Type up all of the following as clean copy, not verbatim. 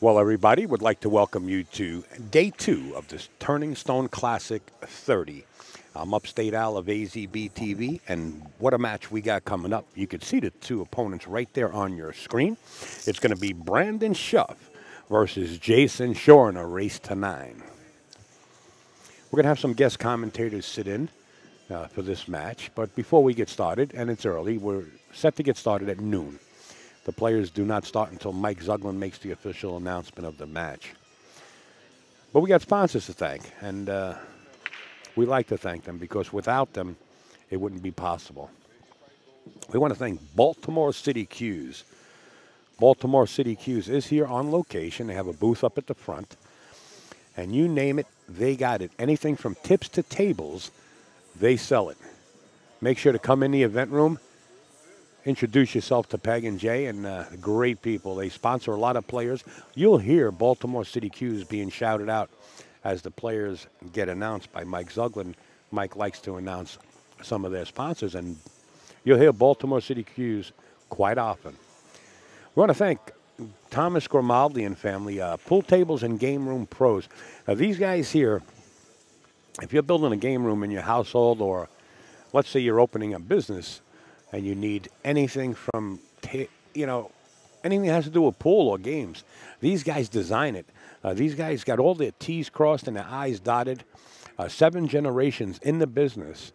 Well, everybody, would like to welcome you to day two of this Turning Stone Classic 30. I'm Upstate Al of AZB TV, and what a match we got coming up. You can see the two opponents right there on your screen. It's going to be Brandon Shuff versus Jayson Shore in a race to 9. We're going to have some guest commentators sit in for this match, but before we get started, and it's early, we're set to get started at noon. The players do not start until Mike Zuglin makes the official announcement of the match. But we got sponsors to thank, and we like to thank them because without them, it wouldn't be possible. We want to thank Baltimore City Q's. Baltimore City Q's is here on location. They have a booth up at the front, and you name it, they got it. Anything from tips to tables, they sell it. Make sure to come in the event room. Introduce yourself to Peg and Jay, and great people. They sponsor a lot of players. You'll hear Baltimore City Q's being shouted out as the players get announced by Mike Zuglin. Mike likes to announce some of their sponsors, and you'll hear Baltimore City Q's quite often. We want to thank Thomas Grimaldi and family, Pool Tables and Game Room Pros. Now, these guys here, if you're building a game room in your household, or let's say you're opening a business, and you need anything from, anything that has to do with pool or games. These guys design it. These guys got all their T's crossed and their I's dotted. 7 generations in the business.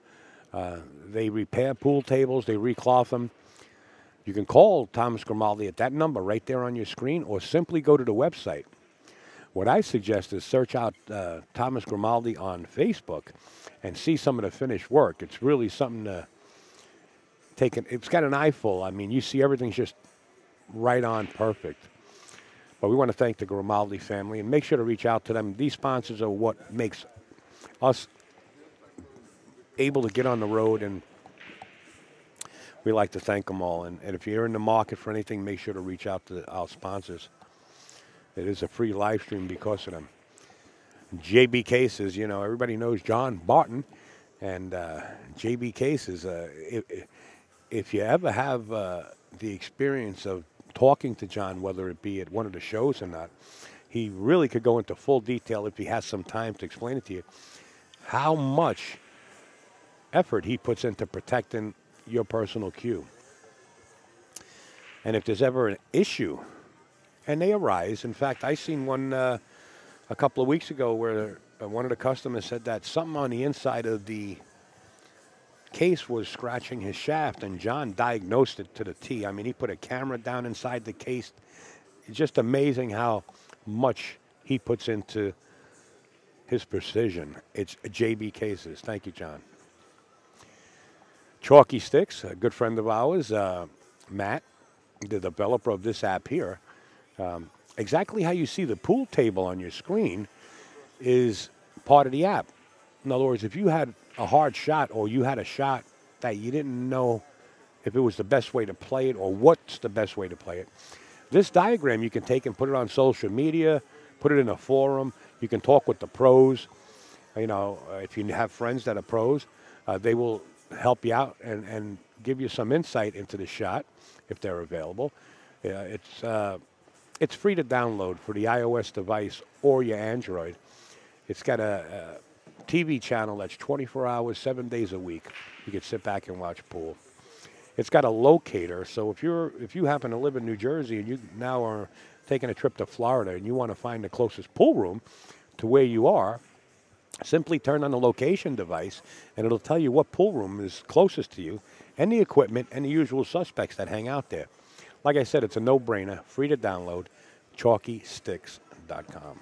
They repair pool tables. They recloth them. You can call Thomas Grimaldi at that number right there on your screen, or simply go to the website. What I suggest is search out Thomas Grimaldi on Facebook and see some of the finished work. It's really something to it's got an eyeful. I mean, you see everything's just right on perfect. But we want to thank the Grimaldi family and make sure to reach out to them. These sponsors are what makes us able to get on the road, and we like to thank them all. And if you're in the market for anything, make sure to reach out to our sponsors. It is a free live stream because of them. JB Cases, everybody knows John Barton, and JB Cases, if you ever have the experience of talking to John, whether it be at one of the shows or not, he really could go into full detail if he has some time to explain it to you, how much effort he puts into protecting your personal cue. And if there's ever an issue, and they arise, in fact, I seen one a couple of weeks ago where one of the customers said that something on the inside of the case was scratching his shaft, and John diagnosed it to the T. I mean, he put a camera down inside the case. It's just amazing how much he puts into his precision. It's JB Cases. Thank you, John. Chalky Sticks, a good friend of ours, Matt, the developer of this app here. Exactly how you see the pool table on your screen is part of the app. In other words, if you had a hard shot, or you had a shot that you didn't know if it was the best way to play it or what's the best way to play it, this diagram you can take and put it on social media, put it in a forum. You can talk with the pros. If you have friends that are pros, they will help you out and give you some insight into the shot if they're available. It's free to download for the iOS device or your Android. It's got a TV channel that's 24 hours, 7 days a week. You can sit back and watch pool. It's got a locator, so if you happen to live in New Jersey and you now are taking a trip to Florida and you want to find the closest pool room to where you are, simply turn on the location device and it'll tell you what pool room is closest to you and the equipment and the usual suspects that hang out there. Like I said, it's a no-brainer, free to download, chalkysticks.com.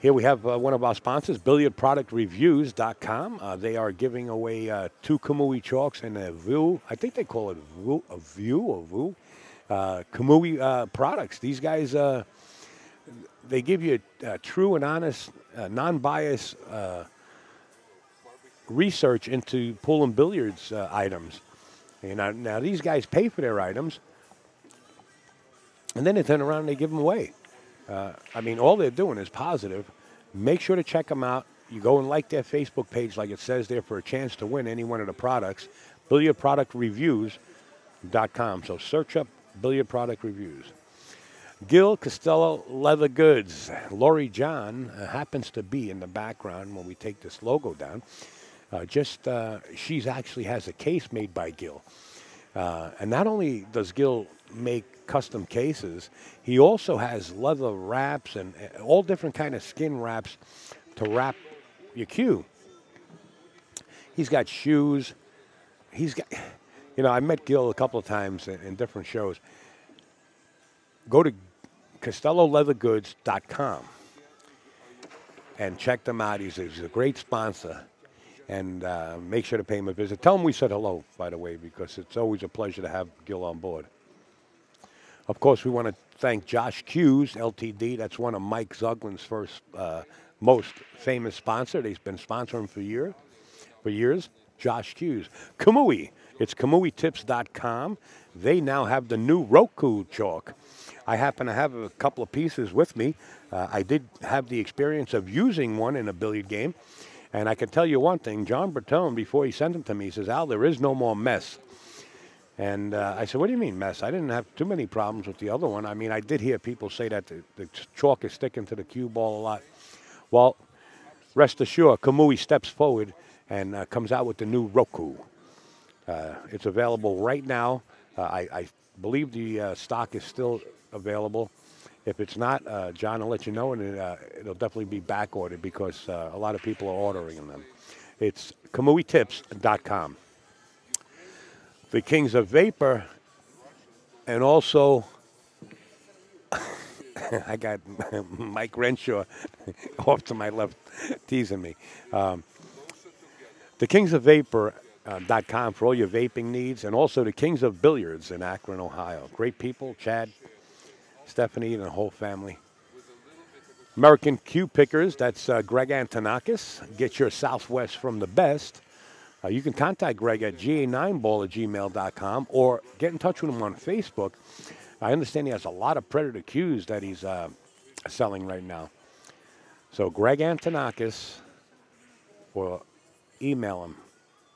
Here we have one of our sponsors, BilliardProductReviews.com. They are giving away 2 Kamui chalks and a Vu. I think they call it a Vu. Kamui products. These guys, they give you true and honest, non-biased research into pool and billiards items. And now these guys pay for their items, and then they turn around and they give them away. All they're doing is positive. Make sure to check them out. You go and like their Facebook page, like it says there, for a chance to win any one of the products. BilliardProductReviews.com. So search up billiard product reviews. Gil Costello Leather Goods. Lori John happens to be in the background when we take this logo down. She's actually has a case made by Gil. And not only does Gil make custom cases, he also has leather wraps and all different kind of skin wraps to wrap your cue. He's got shoes. He's got, I met Gil a couple of times in different shows. Go to CostelloLeatherGoods.com and check them out. He's a great sponsor. And make sure to pay him a visit. Tell him we said hello, by the way, because it's always a pleasure to have Gil on board. Of course, we want to thank Josh Hughes, LTD. That's one of Mike Zuglin's first, most famous sponsor. He's been sponsoring for years. Josh Hughes. Kamui. It's KamuiTips.com. They now have the new Roku chalk. I happen to have a couple of pieces with me. I did have the experience of using one in a billiard game. And I can tell you one thing, John Bertone, before he sent them to me, he says, Al, there is no more mess. And I said, what do you mean mess? I didn't have too many problems with the other one. I mean, I did hear people say that the chalk is sticking to the cue ball a lot. Well, rest assured, Kamui steps forward and comes out with the new Roku. It's available right now. I believe the stock is still available. If it's not, John will let you know, and it'll definitely be back ordered because a lot of people are ordering them. It's KamuiTips.com. The Kings of Vapor, and also I got Mike Renshaw off to my left teasing me. The Kings of Vapor.com for all your vaping needs, and also the Kings of Billiards in Akron, Ohio. Great people, Chad, Stephanie, and the whole family. American Cue Pickers, that's Greg Antonakis. Get your Southwest from the best. You can contact Greg at ga9ball@gmail.com or get in touch with him on Facebook. I understand he has a lot of Predator cues that he's selling right now. So Greg Antonakis, or email him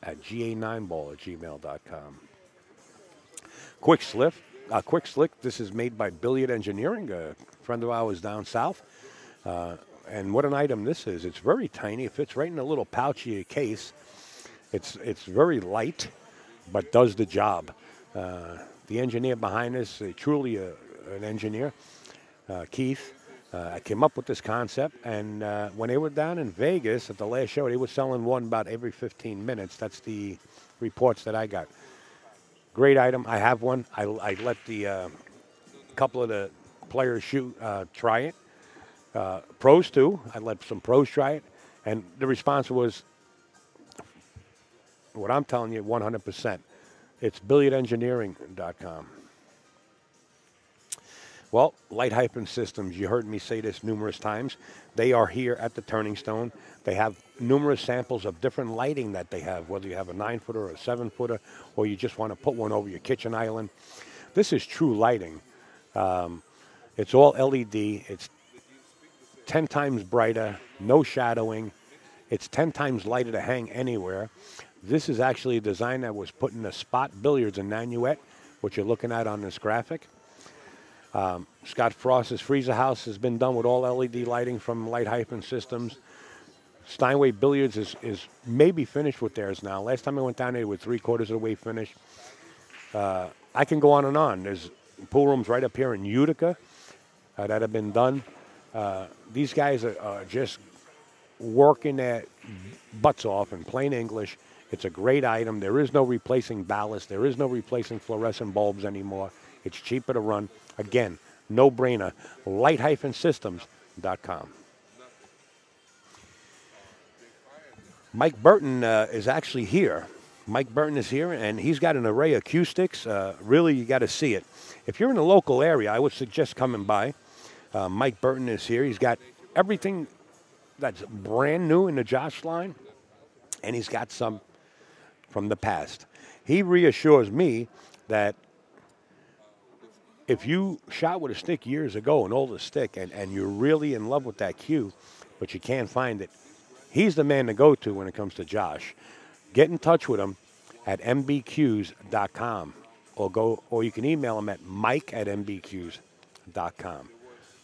at ga9ball@gmail.com. Quick Slick, this is made by Billiard Engineering, a friend of ours down south. And what an item this is. It's very tiny. It fits right in a little pouchy case. It's very light, but does the job. The engineer behind this, truly an engineer, Keith, came up with this concept. And when they were down in Vegas at the last show, they were selling one about every 15 minutes. That's the reports that I got. Great item. I have one. I let the couple of the players try it. Pros too. I let some pros try it. And the response was, what I'm telling you, 100%. It's billiardengineering.com. Well, Light-Hyphen Systems, you heard me say this numerous times. They are here at the Turning Stone. They have numerous samples of different lighting that they have, whether you have a 9-footer or a 7-footer, or you just want to put one over your kitchen island. This is true lighting. It's all LED. It's 10 times brighter, no shadowing. It's 10 times lighter to hang anywhere. This is actually a design that was put in the Spot Billiards in Nanuet, which you're looking at on this graphic. Scott Frost's Freezer House has been done with all LED lighting from Light-Hyphen Systems. Steinway Billiards is maybe finished with theirs now. Last time I went down there, they were 3/4 of the way finished. I can go on and on. There's pool rooms right up here in Utica that have been done. These guys are just working their butts off in plain English. It's a great item. There is no replacing ballast. There is no replacing fluorescent bulbs anymore. It's cheaper to run. Again, no brainer. Light-Systems.com. Mike Burton is actually here. Mike Burton is here, and he's got an array of cue sticks. Really, you got to see it. If you're in the local area, I would suggest coming by. Mike Burton is here. He's got everything that's brand new in the Josh line, and he's got some from the past. He reassures me that if you shot with a stick years ago, an older stick, and you're really in love with that cue, but you can't find it, he's the man to go to when it comes to Josh. Get in touch with him at mbcues.com. or you can email him at mike@mbqs.com.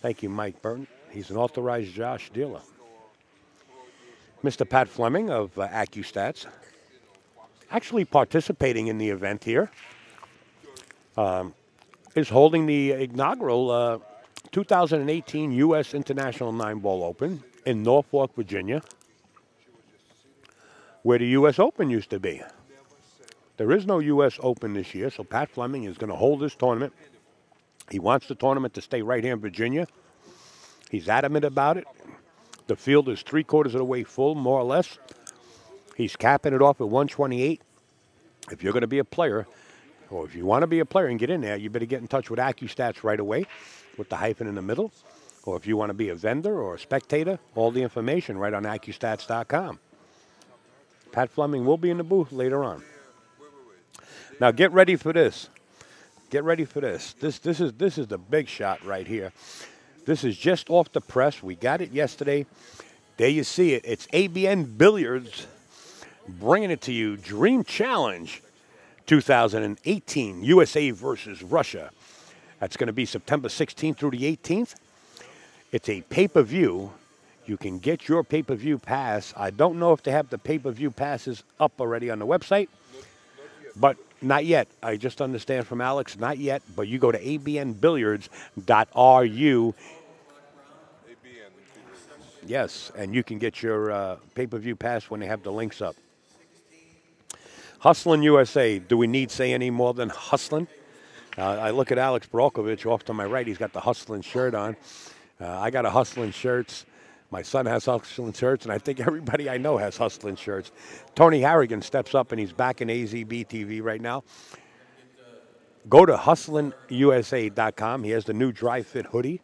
Thank you, Mike Burton. He's an authorized Josh dealer. Mr. Pat Fleming of AccuStats, actually participating in the event here, is holding the inaugural 2018 U.S. International 9-Ball Open in Norfolk, Virginia, where the U.S. Open used to be. There is no U.S. Open this year, so Pat Fleming is going to hold this tournament. He wants the tournament to stay right here in Virginia. He's adamant about it. The field is 3/4 of the way full, more or less. He's capping it off at 128. If you're going to be a player, or if you want to be a player and get in there, you better get in touch with AccuStats right away with the hyphen in the middle. Or if you want to be a vendor or a spectator, all the information right on AccuStats.com. Pat Fleming will be in the booth later on. Now get ready for this. Get ready for this. This is the big shot right here. This is just off the press. We got it yesterday. There you see it. It's ABN Billiards bringing it to you. Dream Challenge 2018 USA versus Russia. That's going to be September 16th through the 18th. It's a pay-per-view. You can get your pay-per-view pass. I don't know if they have the pay-per-view passes up already on the website, but not yet. I just understand from Alex, not yet, but you go to abnbilliards.ru. Yes, and you can get your pay-per-view pass when they have the links up. Hustlin' USA. Do we need say any more than hustlin'? I look at Alex Brokovich off to my right. He's got the hustlin' shirt on. I got a hustlin' shirts. My son has hustlin' shirts, and I think everybody I know has hustlin' shirts. Tony Harrigan steps up, and he's back in AZB TV right now. Go to hustlinusa.com. He has the new dry fit hoodie.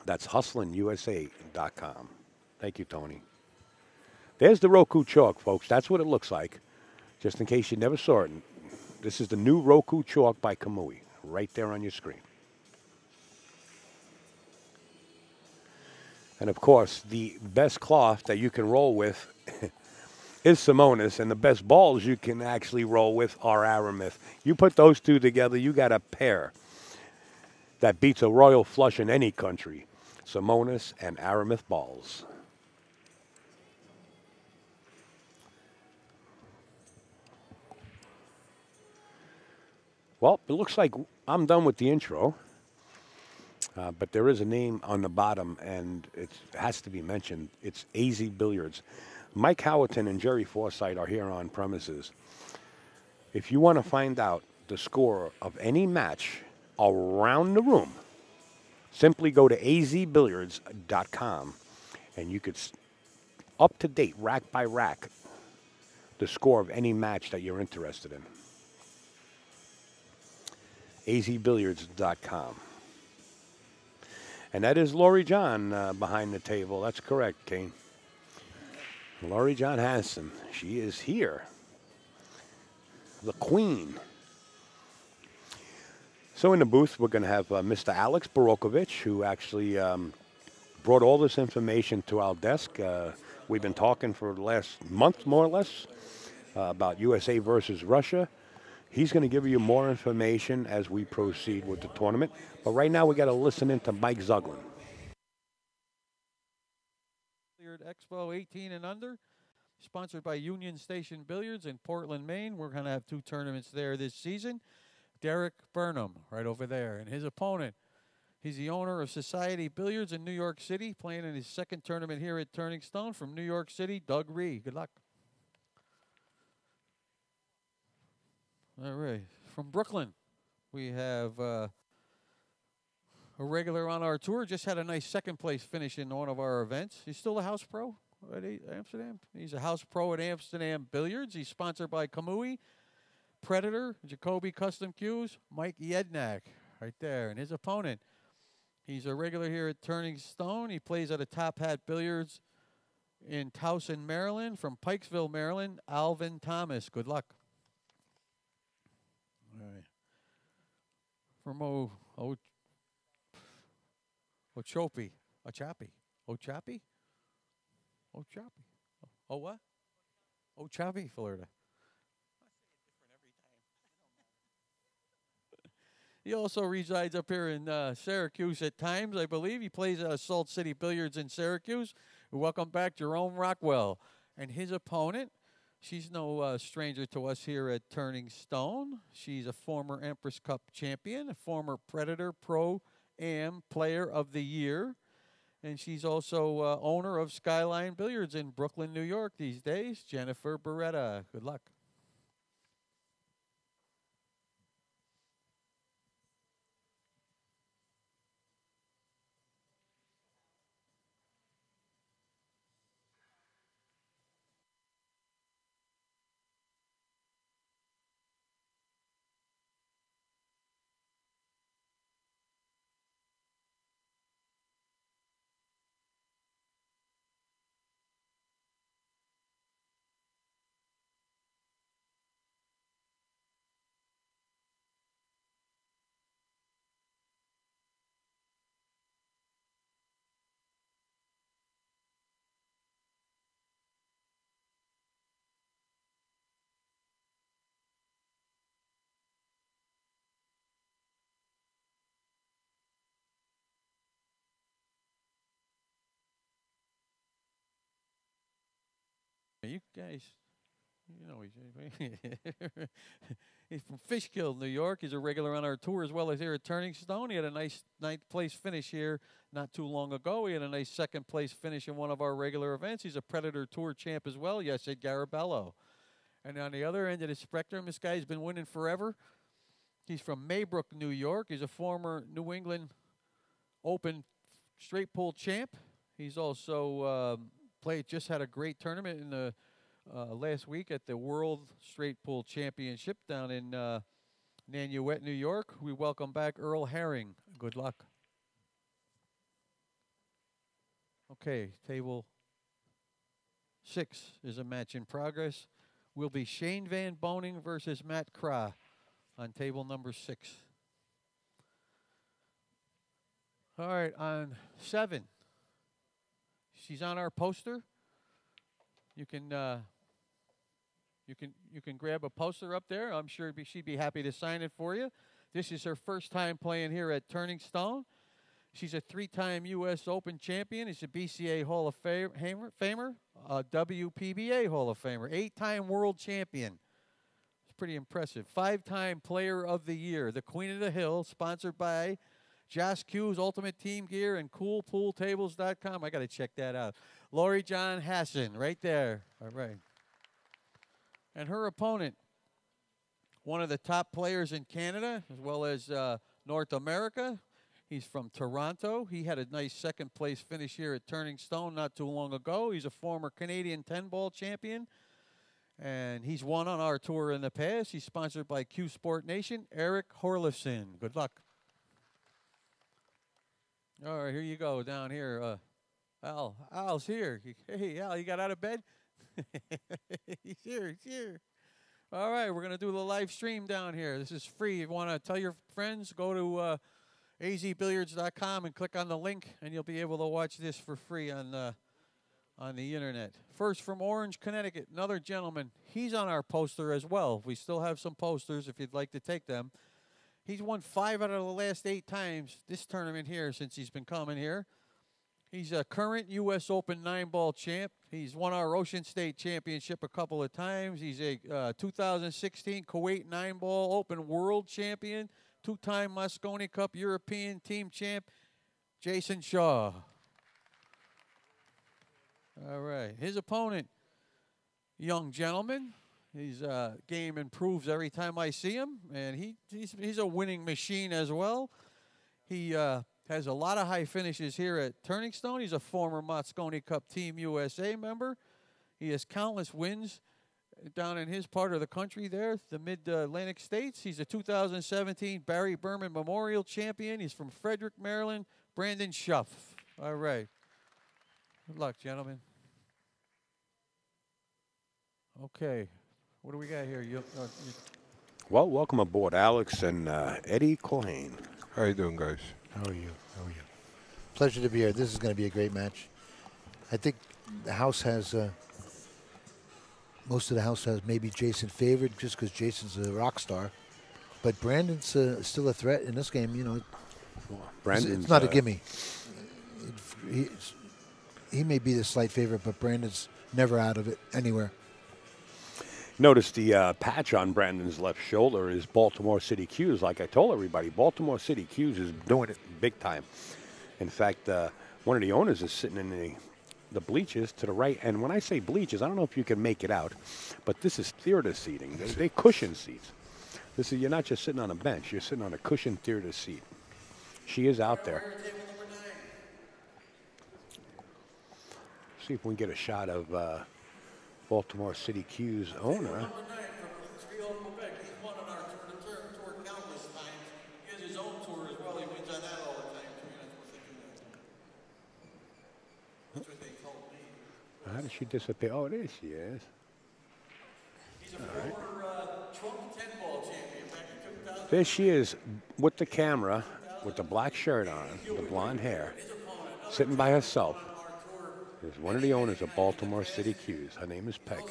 That's hustlinusa.com. Thank you, Tony. There's the Roku chalk, folks. That's what it looks like, just in case you never saw it. This is the new Roku chalk by Kamui, right there on your screen. And, of course, the best cloth that you can roll with is Simonis, and the best balls you can actually roll with are Aramith. You put those two together, you got a pair that beats a royal flush in any country. Simonis and Aramith balls. Well, it looks like I'm done with the intro. But there is a name on the bottom, and it has to be mentioned. It's AZ Billiards. Mike Howerton and Jerry Forsythe are here on premises. If you want to find out the score of any match around the room, simply go to azbilliards.com, and you could up to date, rack by rack, the score of any match that you're interested in. azbilliards.com. And that is Lori John behind the table. That's correct, Kane. Lori John Hanson. She is here. The Queen. So in the booth, we're going to have Mr. Alex Brokovich, who actually brought all this information to our desk. We've been talking for the last month, more or less, about USA versus Russia. He's going to give you more information as we proceed with the tournament. But right now, we got to listen in to Mike Zuglin. Billiard Expo 18 and under, sponsored by Union Station Billiards in Portland, Maine. We're going to have 2 tournaments there this season. Derek Burnham, right over there, and his opponent. He's the owner of Society Billiards in New York City, playing in his 2nd tournament here at Turning Stone from New York City, Doug Ree. Good luck. All right. From Brooklyn, we have a regular on our tour. Just had a nice 2nd place finish in one of our events. He's still a house pro at Amsterdam. He's a house pro at Amsterdam Billiards. He's sponsored by Kamui, Predator, Jacoby Custom Cues, Mike Yednak, right there. And his opponent, he's a regular here at Turning Stone. He plays at a Top Hat Billiards in Towson, Maryland. From Pikesville, Maryland, Alvin Thomas. Good luck. All right. From Ochapi. Oh, what? Ochapi, Florida. He also resides up here in Syracuse at times, I believe. He plays at Salt City Billiards in Syracuse. We welcome back Jerome Rockwell. And his opponent, she's no stranger to us here at Turning Stone. She's a former Empress Cup champion, a former Predator Pro-Am Player of the Year. And she's also owner of Skyline Billiards in Brooklyn, New York these days, Jennifer Beretta. Good luck. You guys, you know, he's from Fishkill, New York. He's a regular on our tour as well as here at Turning Stone. He had a nice ninth place finish here not too long ago. He had a nice second place finish in one of our regular events. He's a Predator Tour champ as well. Yes, Ed Garabello. And on the other end of the spectrum, this guy's been winning forever. He's from Maybrook, New York. He's a former New England Open straight pool champ. He's also just had a great tournament in the last week at the World Straight Pool Championship down in Nanuet, New York. We welcome back Earl Herring. Good luck. Okay, table 6 is a match in progress. Will be Shane Van Boning versus Matt Kra on table number 6. All right, on 7. She's on our poster. You can grab a poster up there. I'm sure she'd be happy to sign it for you. This is her first time playing here at Turning Stone. She's a 3-time U.S. Open champion. She's a BCA Hall of Famer, a WPBA Hall of Famer, 8-time world champion. It's pretty impressive. 5-time Player of the Year, the Queen of the Hill, sponsored by Josh Q's Ultimate Team Gear and CoolPoolTables.com. I got to check that out. Lori John Hassan, right there. All right. And her opponent, one of the top players in Canada as well as North America. He's from Toronto. He had a nice second place finish here at Turning Stone not too long ago. He's a former Canadian 10-ball champion. And he's won on our tour in the past. He's sponsored by Q Sport Nation. Eric Horlifson. Good luck. All right, here you go down here. Al's here. Hey, Al, you got out of bed? He's here. All right, we're going to do the live stream down here. This is free. If you want to tell your friends, go to azbilliards.com and click on the link, and you'll be able to watch this for free on the internet. First from Orange, Connecticut, another gentleman. He's on our poster as well. We still have some posters if you'd like to take them. He's won 5 out of the last 8 times this tournament here since he's been coming here. He's a current U.S. Open 9-ball champ. He's won our Ocean State Championship a couple of times. He's a 2016 Kuwait 9-ball Open World Champion, 2-time Mosconi Cup European Team Champ, Jayson Shaw. All right. His opponent, young gentleman. His game improves every time I see him, and he's a winning machine as well. He has a lot of high finishes here at Turning Stone. He's a former Mosconi Cup Team USA member. He has countless wins down in his part of the country there, the Mid-Atlantic States. He's a 2017 Barry Berman Memorial Champion. He's from Frederick, Maryland. Brandon Shuff. All right. Good luck, gentlemen. Okay. What do we got here? Well, welcome aboard, Alex and Eddie Cohane. How you doing, guys? How are you? Pleasure to be here. This is going to be a great match. I think the house has, most of the house has maybe Jayson favored just because Jayson's a rock star. But Brandon's still a threat in this game. You know, Brandon's it's not a gimme. He may be the slight favorite, but Brandon's never out of it anywhere. Notice the patch on Brandon's left shoulder is Baltimore City Q's. Like I told everybody, Baltimore City Q's is doing it big time. In fact, one of the owners is sitting in the bleachers to the right. And when I say bleachers, I don't know if you can make it out, but this is theater seating. They cushion seats. This is, you're not just sitting on a bench. You're sitting on a cushioned theater seat. She is out there. See if we can get a shot of Baltimore City Q's owner. How did she disappear? Oh, there she is. All right. There she is with the camera, with the black shirt on, the blonde hair, sitting by herself. Is one of the owners of Baltimore City Q's. Her name is Peg.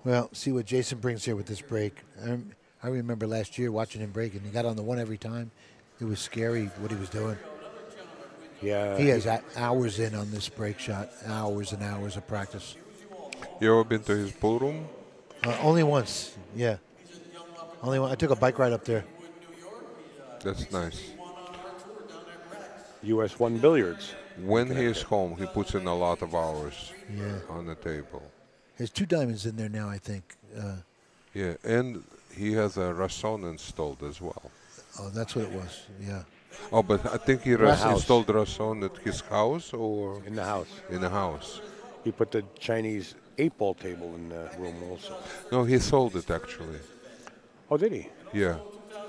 Well, see what Jayson brings here with this break. I remember last year watching him break, and he got on the one every time. It was scary what he was doing. Yeah. He has hours in on this break shot, hours and hours of practice. You ever been to his pool room? Only once, yeah. Only one. I took a bike ride up there. That's nice. US 1 Billiards. When he is home, he puts in a lot of hours Yeah. on the table. There's 2 diamonds in there now, I think. Yeah, and he has a Rason installed as well. Oh, that's what it was, yeah. Oh, but I think he installed Rason at his house or In the house. in the house. He put the Chinese 8-ball table in the room also. No, he sold it actually. Oh, did he? Yeah,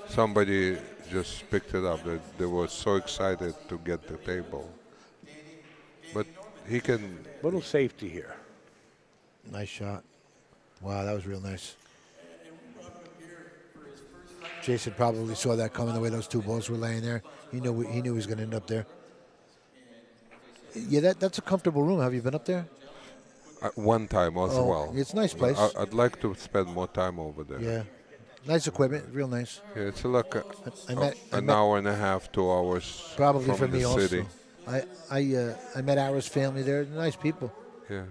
somebody just picked it up. They were so excited to get the table. But he can. Little safety here. Nice shot. Wow, that was real nice. Jayson probably saw that coming the way those 2 balls were laying there. He knew he was going to end up there. Yeah, that's a comfortable room. Have you been up there? One time as well. It's a nice place. I'd like to spend more time over there. Yeah. Nice equipment, real nice. Yeah, it's like an I hour and a half, 2 hours probably from for me the city. also. I met Ara's family there. Nice people. Yeah.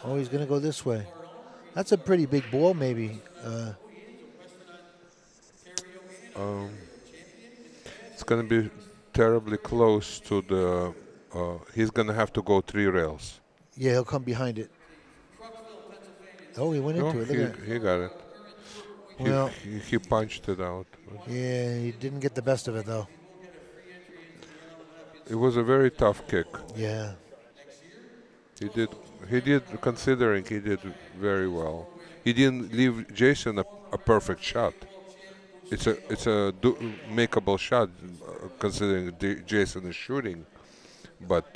Oh, he's going to go this way. That's a pretty big ball, maybe. It's going to be terribly close to the. He's going to have to go 3 rails. Yeah, he'll come behind it. Oh, he went into it. Look at that. He got it. Well, he punched it out. Yeah, he didn't get the best of it, though. It was a very tough kick. Yeah. He did, considering he did very well. He didn't leave Jayson a perfect shot. It's a makeable shot, considering Jayson is shooting. But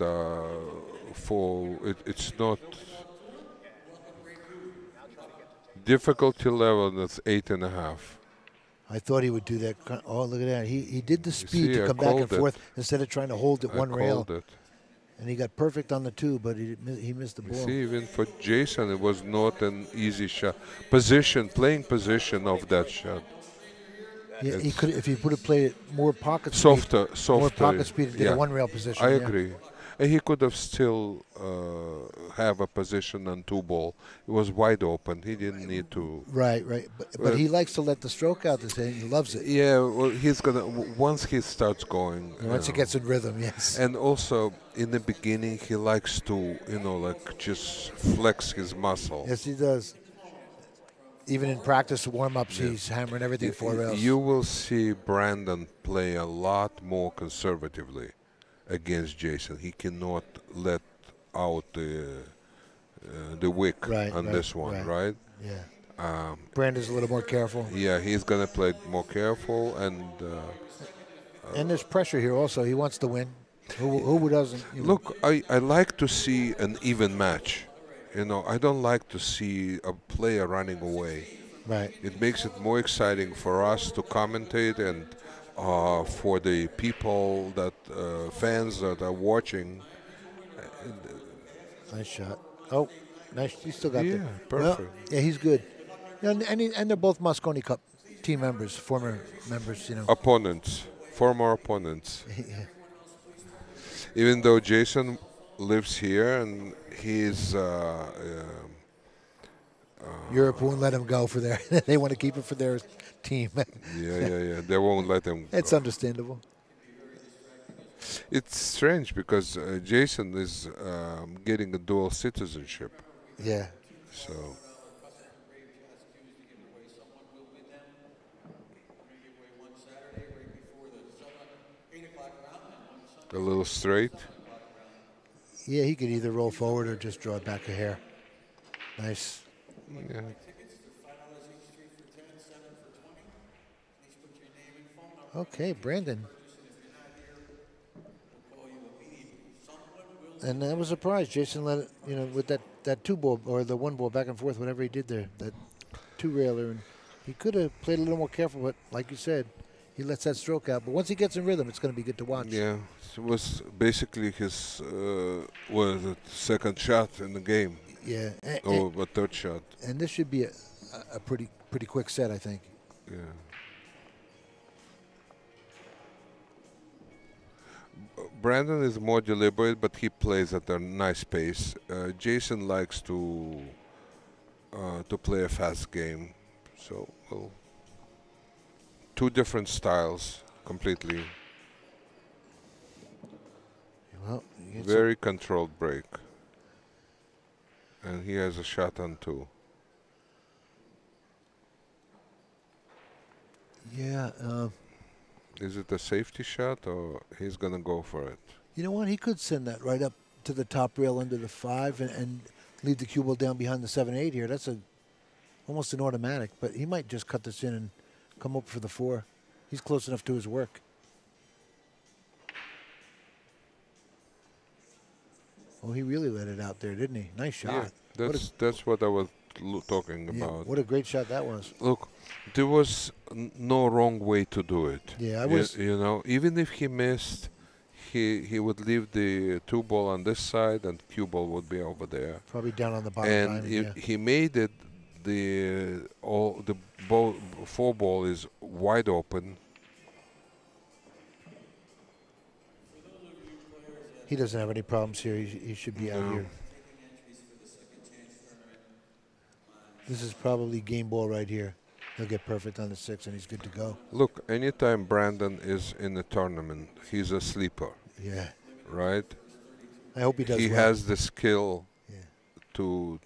it's not difficulty level. That's 8.5. I thought he would do that. Oh, look at that. He did the speed to come back and forth instead of trying to hold it one rail. And he got perfect on the 2, but he missed the ball. See, even for Jayson, it was not an easy shot. Playing position of that shot. Yeah, he could, if he would have played it more pocket speed. Softer. More pocket speed in a one-rail position. I agree. And he could have still have a position on 2 ball. It was wide open. He didn't need to. Right. But he likes to let the stroke out. He loves it. Yeah, well, he's gonna once he starts going. Once he gets in rhythm, yes. And also in the beginning, he likes to, just flex his muscle. Yes, he does. Even in practice warm-ups, he's hammering everything 4 rails. You will see Brandon play a lot more conservatively against Jayson. He cannot let out the wick on this one, right? Yeah. Brandon's a little more careful. Yeah, he's going to play more careful. And there's pressure here also. He wants to win. Who doesn't? Look, I like to see an even match. I don't like to see a player running away. Right. It makes it more exciting for us to commentate and for the people that fans that are watching. Nice shot. Oh, nice. He still got Yeah, the perfect. Well, yeah, he's good. And they're both Mosconi Cup team members, former members. Opponents, former opponents. Yeah. Even though Jayson lives here and he's Europe won't let him go for their. They want to keep it for their team. yeah. They won't let him It's go. understandable. It's strange because Jayson is getting a dual citizenship. Yeah. So a little straight. Yeah, he could either roll forward or just draw it back a hair. Nice. Yeah. Okay, Brandon. And I was surprised Jayson let it, with that two ball or the one ball back and forth, whatever he did there, that two railer, and he could have played a little more careful, but like you said, he lets that stroke out. But once he gets in rhythm, it's going to be good to watch. Yeah, it was basically his second shot in the game. Yeah. Or third shot. And this should be a pretty quick set, I think. Yeah. Brandon is more deliberate, but he plays at a nice pace. Jayson likes to play a fast game, so well, two different styles completely. Well, very controlled break, and he has a shot on two. Yeah. Is it a safety shot, or he's going to go for it? You know what? He could send that right up to the top rail under the 5 and leave the cue ball down behind the 7-8 here. That's almost an automatic, but he might just cut this in and come up for the 4. He's close enough to his work. Oh, he really let it out there, didn't he? Nice shot. Yeah, that's what I was talking yeah, about. what a great shot that was. Look, there was no wrong way to do it. Yeah, I was. Even if he missed, he would leave the two ball on this side and cue ball would be over there. Probably down on the bottom. And he made it. The four ball is wide open. He doesn't have any problems here. He should be out here. This is probably game ball right here. He'll get perfect on the 6 and he's good to go. Look, anytime Brandon is in the tournament, he's a sleeper. Yeah. Right? I hope he does He well. has the skill to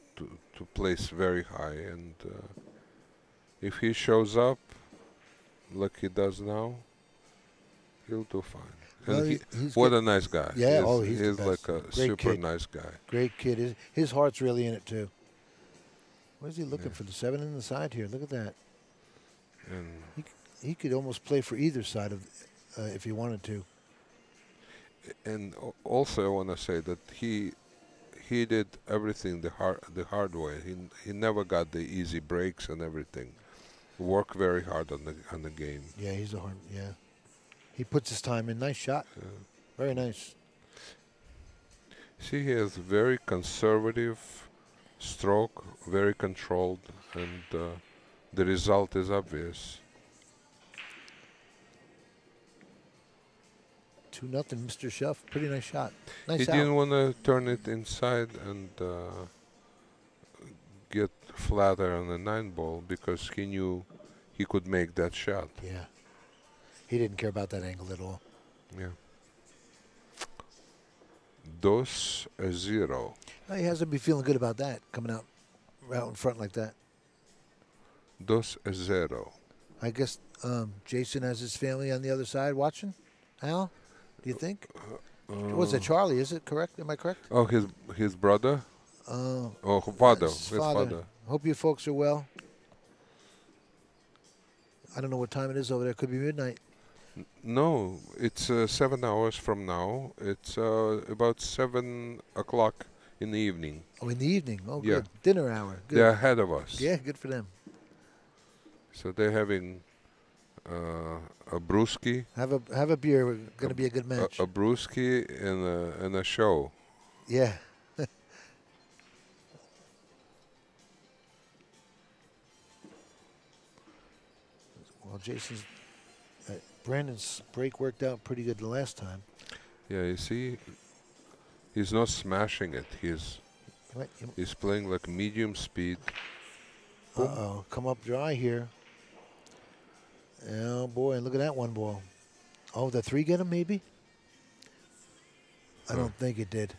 place very high. And if he shows up like he does now, he'll do fine. Well, what a nice guy. Yeah, he's like a great super kid. nice guy. Great kid. His heart's really in it, too. Where's he looking for? The 7 in the side here. Look at that. And he could almost play for either side of, if he wanted to. And also, I want to say that he did everything the hard way. He never got the easy breaks and everything. Worked very hard on the game. Yeah, he's a hard. Yeah, he puts his time in. Nice shot. Yeah. Very nice. See, he has very conservative stroke, very controlled, and the result is obvious. 2-0, Mr. Shuff. Pretty nice shot. Nice He out. didn't want to turn it inside and get flatter on the 9 ball because he knew he could make that shot. Yeah. He didn't care about that angle at all. Yeah. 2-0. He has to be feeling good about that, coming out in front like that. 2-0. I guess Jayson has his family on the other side watching. Al, do you think? Was it Charlie? Is it correct? Am I correct? Oh, his brother? Oh, father. His father. Hope you folks are well. I don't know what time it is over there. Could be midnight. No, it's 7 hours from now. It's about 7 o'clock in the evening. Oh, in the evening. Oh, yeah. Good. Dinner hour. Good. They're ahead of us. Yeah, good for them. So they're having a brewski, Have a beer. We're going to be a good match. a brewski, and a show. Yeah. Well, Brandon's break worked out pretty good the last time. Yeah, you see, he's not smashing it. He's playing like medium speed. Uh-oh, come up dry here. Oh, boy, look at that one ball. Oh, the 3 get him, maybe? I don't think it did.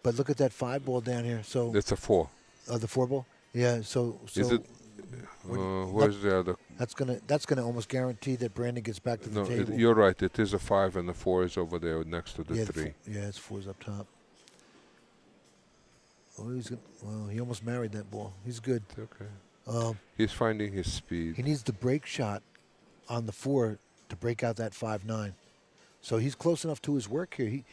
But look at that 5 ball down here. So It's a 4. the 4 ball? Yeah, so Is it? Where's the other? that's gonna almost guarantee that Brandon gets back to the No, table. you're right. It is a 5, and the 4 is over there next to the yeah, 3. It's 4's up top. Oh, well, he almost married that ball. He's good. Okay. He's finding his speed. He needs the break shot on the 4 to break out that 5-9. So he's close enough to his work here. You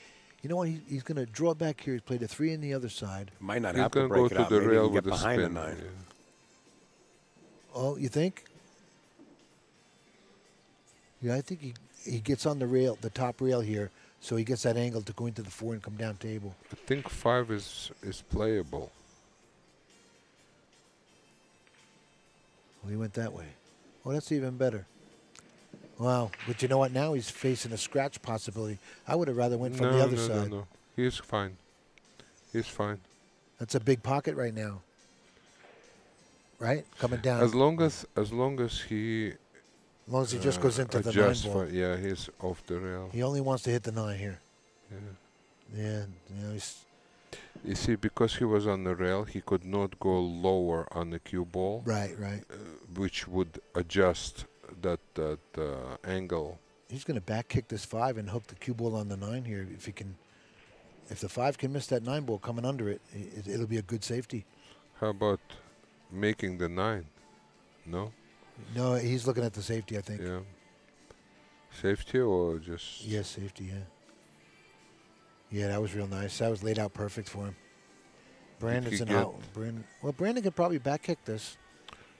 know what? He's going to draw back here. He's played a 3 on the other side. Might not He's have to gonna break go it to out. the Maybe rail he can with get a behind the spin. 9. Oh, you think? Yeah, I think he gets on the rail, the top rail here, so he gets that angle to go into the 4 and come down table. I think 5 is playable. Well, he went that way. Oh, that's even better. Wow. But you know what? Now he's facing a scratch possibility. I would have rather went from the other side. No. He's fine. He's fine. That's a big pocket right now. Right? Coming down. As long as he As long as he just goes into the 9 adjusts ball. yeah, he's off the rail. He only wants to hit the 9 here. Yeah. Yeah. He's, You see, because he was on the rail, he could not go lower on the cue ball, right. which would adjust that angle. He's going to back kick this 5 and hook the cue ball on the 9 here. If the 5 can miss that 9 ball coming under it, it'll be a good safety. How about making the 9? No? No, he's looking at the safety, I think. Yeah. Safety or just... Yeah, safety, yeah. Yeah, that was real nice. That was laid out perfect for him. Brandon's an out. Brandon could probably back kick this.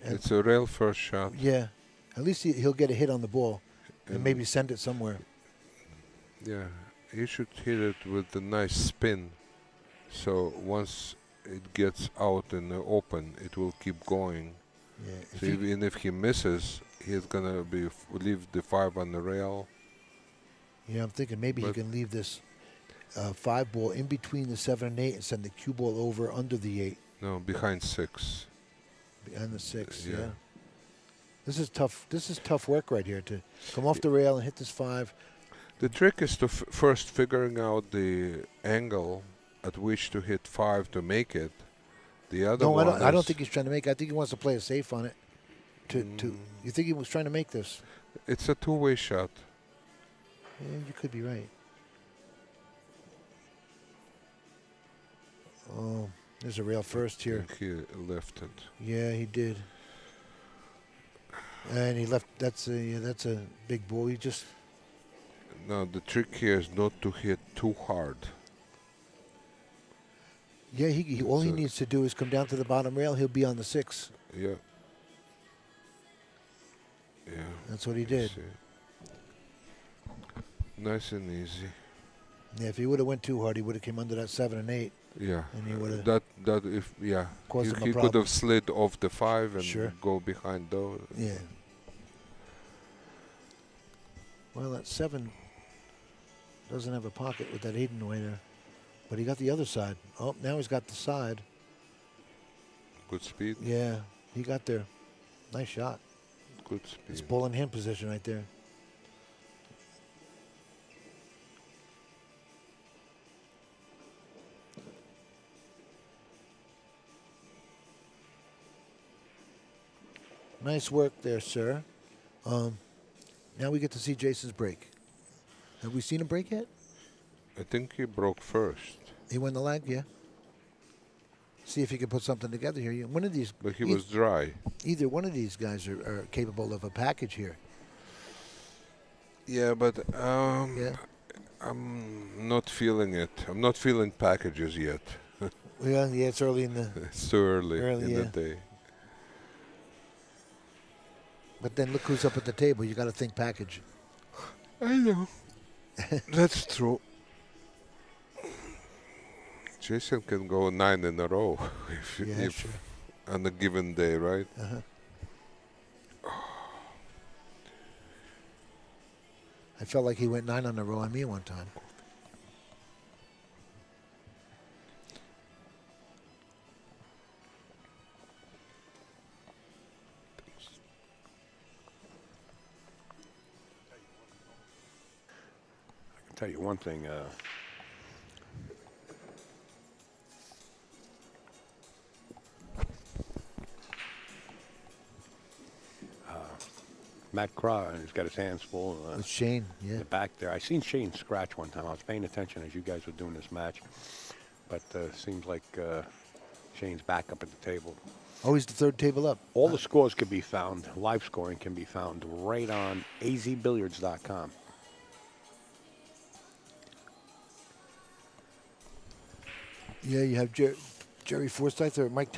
It's a rail first shot. Yeah. At least he'll get a hit on the ball and maybe send it somewhere. Yeah. He should hit it with a nice spin. So once it gets out in the open, it will keep going. Yeah. So even if he misses, he's gonna leave the 5 on the rail. Yeah, I'm thinking maybe he can leave this 5 ball in between the 7 and 8 and send the cue ball over under the 8. No, behind 6. Behind the 6, Yeah. yeah. This is tough. This is tough work right here to come off the rail and hit this 5. The trick is to first figuring out the angle at which to hit 5 to make it. The other one I don't think he's trying to make it. I think he wants to play it safe on it. You think he was trying to make this? It's a two-way shot. Yeah, you could be right. Oh, there's a rail first here. He left it. Yeah, he did. And he left. That's a big ball. He just. Now the trick here is not to hit too hard. Yeah, all he needs to do is come down to the bottom rail. He'll be on the 6. Yeah. Yeah. That's what he did. Nice and easy. Yeah, if he would have went too hard, he would have came under that 7 and 8. Yeah. And he would have that if yeah. caused him a He could problem. have slid off the 5 and Sure. go behind those. Yeah. Well, that 7 doesn't have a pocket with that 8 in the way there. But he got the other side. Oh, now he's got the side. Good speed. Yeah, he got there. Nice shot. Good speed. It's ball in hand position right there. Nice work there, sir. Now we get to see Jayson's break. Have we seen him break yet? I think he broke first. He won the leg, yeah. See if he can put something together here. One of these, But he was dry. either one of these guys are capable of a package here. Yeah, but Yeah. I'm not feeling it. I'm not feeling packages yet. Yeah, it's early in the. It's too early in yeah. the day. But then look who's up at the table. You got to think package. I know. That's true. Jayson can go 9 in a row if Sure. on a given day, right? I felt like he went 9 on a row on me one time. I can tell you one thing. Matt Craw has got his hands full. With Shane, yeah. In the back there. I seen Shane scratch one time. I was paying attention as you guys were doing this match. But seems like Shane's back up at the table. Always the third table up. All the scores can be found, live scoring can be found right on azbilliards.com. Yeah, you have Jerry Forsythe or Mike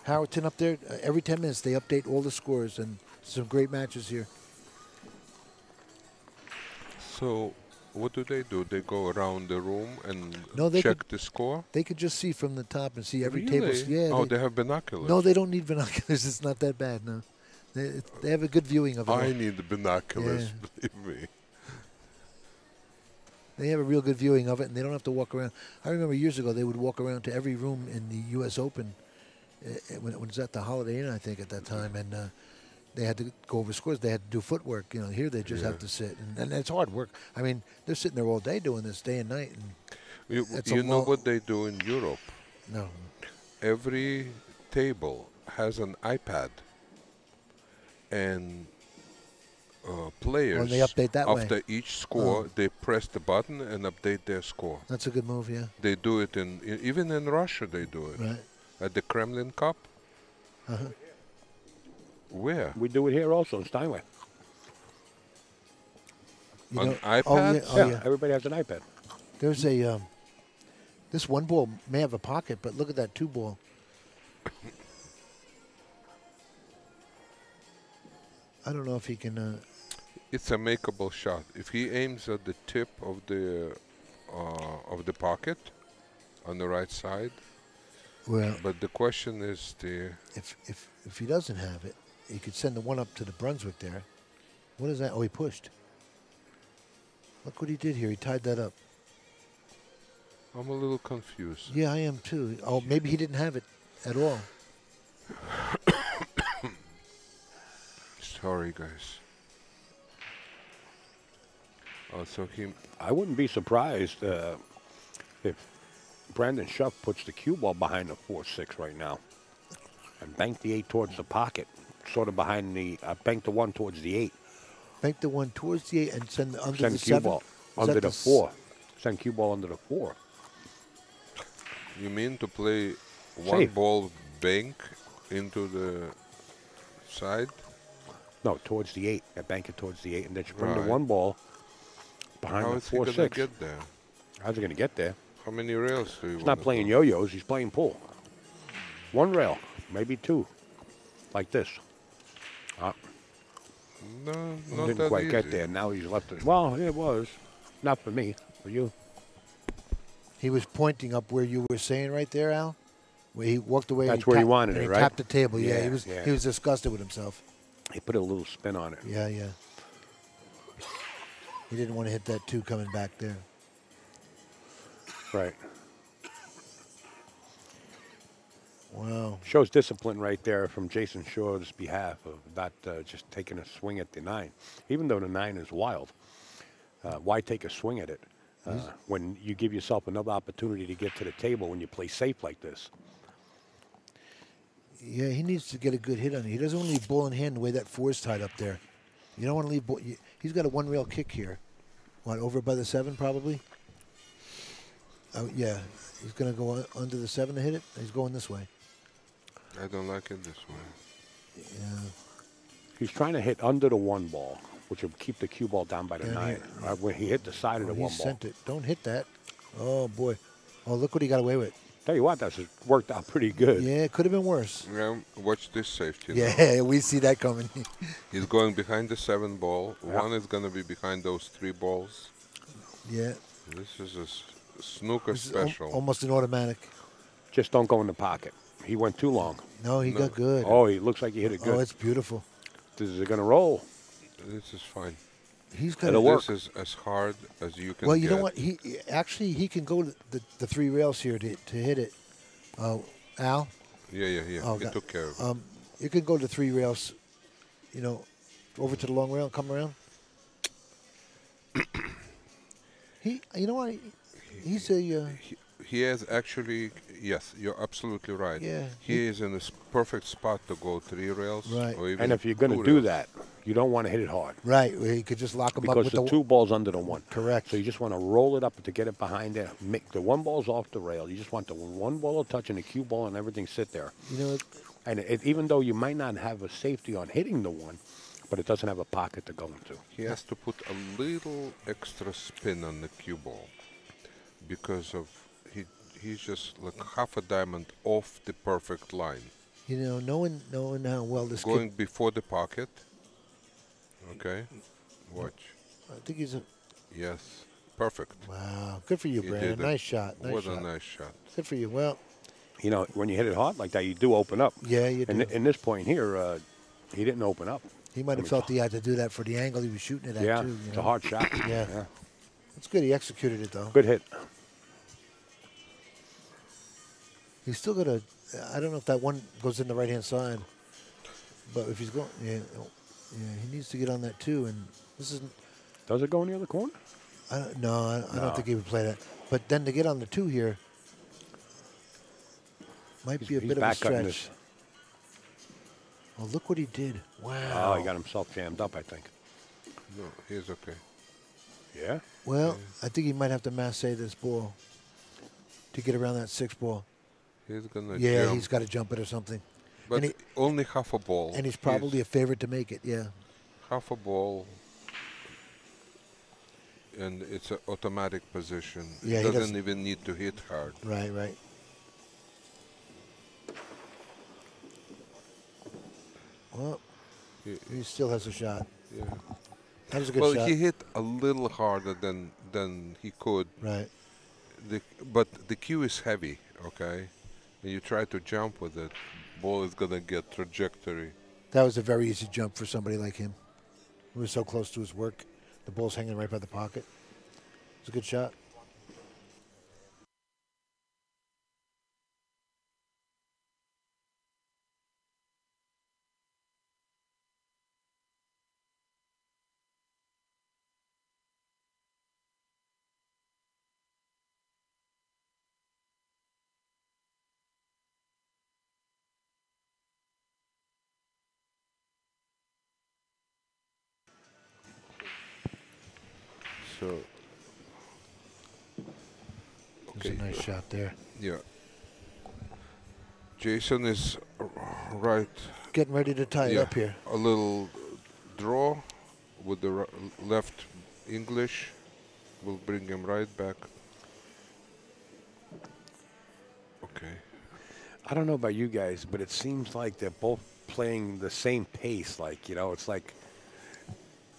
Howerton up there. Every 10 minutes they update all the scores, and some great matches here. So, what do? They go around the room and No, they check the score? They could just see from the top and see every Really? table. Yeah. Oh, they have binoculars. No, they don't need binoculars. It's not that bad, no. They have a good viewing of it. I need the binoculars, Yeah. believe me. They have a real good viewing of it, and they don't have to walk around. I remember years ago they would walk around to every room in the U.S. Open when it was at the Holiday Inn, I think, at that time, and they had to go over scores. They had to do footwork. You know, here they just have to sit, and it's hard work. I mean, they're sitting there all day doing this, day and night. And You know what they do in Europe? no, Every table has an iPad, and players, they update that way. after each score, Oh. they press the button and update their score. that's a good move, yeah. They do it even in Russia. They do it Right. at the Kremlin Cup. Uh-huh. Where? We do it here also in Steinway. You On know- iPads? Oh, yeah. Everybody has an iPad. There's a this one ball may have a pocket, but look at that 2 ball. I don't know if he can. It's a makeable shot. If he aims at the tip of the pocket on the right side, Well, but the question is if he doesn't have it, he could send the one up to the Brunswick there. What is that? Oh, he pushed. Look what he did here. He tied that up. I'm a little confused. Yeah, I am too. Oh, maybe he didn't have it at all. Sorry, guys. Also, I wouldn't be surprised if Brandon Shuff puts the cue ball behind the 4-6 right now and bank the 8 towards the pocket, sort of behind the, bank the 1 towards the 8. Bank the one towards the 8 and send the under Send the cue 7. ball under the 4. Send cue ball under the 4. You mean to play one Safe. ball bank into the side? No, towards the 8. Bank it towards the 8, and then you bring the Right. 1 ball behind How the is he going to 4-6. get there? How's he going to get there? How many rails do you He's want not to playing put? yo-yos. He's playing pool. 1 rail, maybe 2, like this. No, not Didn't that quite easy. get there. Now he's left it. Well, it was. Not for me. For you. He was pointing up where you were saying right there, Al. Where he walked away. That's and where he tapped- wanted and it, he right? tapped the table. Yeah, Yeah, he yeah. was disgusted with himself. He put a little spin on it. Yeah, yeah. He didn't want to hit that 2 coming back there. Right. Wow. Shows discipline right there from Jayson Shaw's behalf of not just taking a swing at the 9. Even though the 9 is wild, why take a swing at it when you give yourself another opportunity to get to the table when you play safe like this? Yeah, he needs to get a good hit on it. He doesn't want to leave ball in hand the way that 4's tied up there. You don't want to leave ball. He's got a 1 rail kick here. What, over by the 7 probably? Oh, yeah. He's going to go under the 7 to hit it. He's going this way. I don't like it this way. Yeah. He's trying to hit under the 1 ball, which will keep the cue ball down by the Yeah, 9. When he hit the side of the He 1 ball. sent it. Don't hit that. Oh, boy. Oh, look what he got away with. Tell you what, that's worked out pretty good. Yeah, it could have been worse. Yeah, watch this safety. now. Yeah, we see that coming. He's going behind the 7 ball. Yeah. One is going to be behind those 3 balls. Yeah. This is a snooker This is special. almost an automatic. Just don't go in the pocket. He went too long. No, he No. got good. Oh, he looks like he hit it Oh, good. it's beautiful. Is it going to roll? This is fine. He's got It'll work. This is as hard as you can Well, you get. know what? He actually he can go to the 3 rails here to hit it. Al, Yeah. Oh, he God. took care of it. you can go to 3 rails. You know, over to the long rail, come around. You know what? He's a. He has actually, yes, you're absolutely right. Yeah. He is in a perfect spot to go 3 rails. Right. Or even And if you're going 2 to do rails. that, you don't want to hit it hard. Right, where he could just lock him up Because with the 2 balls under the 1. Correct. So you just want to roll it up to get it behind there. Make the 1 ball's off the rail. You just want the 1 ball to touch and the cue ball and everything sit there. You know, And even though you might not have a safety on hitting the 1, but it doesn't have a pocket to go into. He has to put a little extra spin on the cue ball because of he's just like half a diamond off the perfect line. you know, knowing how well this Going kid. before the pocket. Okay. Watch. I think he's a. Yes. Perfect. Wow, good for you, He Brandon. did it. Nice shot. Nice What shot. a nice shot. Good for you. Well, You know, when you hit it hard like that, you do open up. yeah, you And do. in this point here, he didn't open up. He might have felt he had to do that for the angle he was shooting it at, Yeah, too. You it's know? a hard shot. Yeah. It's good. He executed it, though. Good hit. He's still got a. I don't know if that one goes in the right hand side, but if he's going, yeah, he needs to get on that too. And this is, Does it go in the other corner? I No. don't think he would play that. But then to get on the 2 here might be a He's bit of a back cutting stretch. this. Oh, look what he did! Wow. Oh, he got himself jammed up, I think. No, he's okay. Yeah? Well, I think he might have to masse this ball to get around that 6 ball. He's gonna Yeah, jump. he's got to jump it or something. But and he- only half a ball. And he's probably a favorite to make it. Yeah. half a ball. And it's an automatic position. Yeah, he doesn't doesn't- even need to hit hard. Right. Right. Well, he still has a shot. Yeah. That was a good Well, shot. he hit a little harder than he could. Right. But the cue is heavy, okay? And you try to jump with it, ball is gonna get trajectory. That was a very easy jump for somebody like him. He was so close to his work. The ball's hanging right by the pocket. It's a good shot. So It's a nice shot there. yeah. Jayson is right. Getting ready to tie it Yeah, up here. a little draw with the left English will bring him right back. Okay. I don't know about you guys, but it seems like they're both playing the same pace. Like, you know, it's like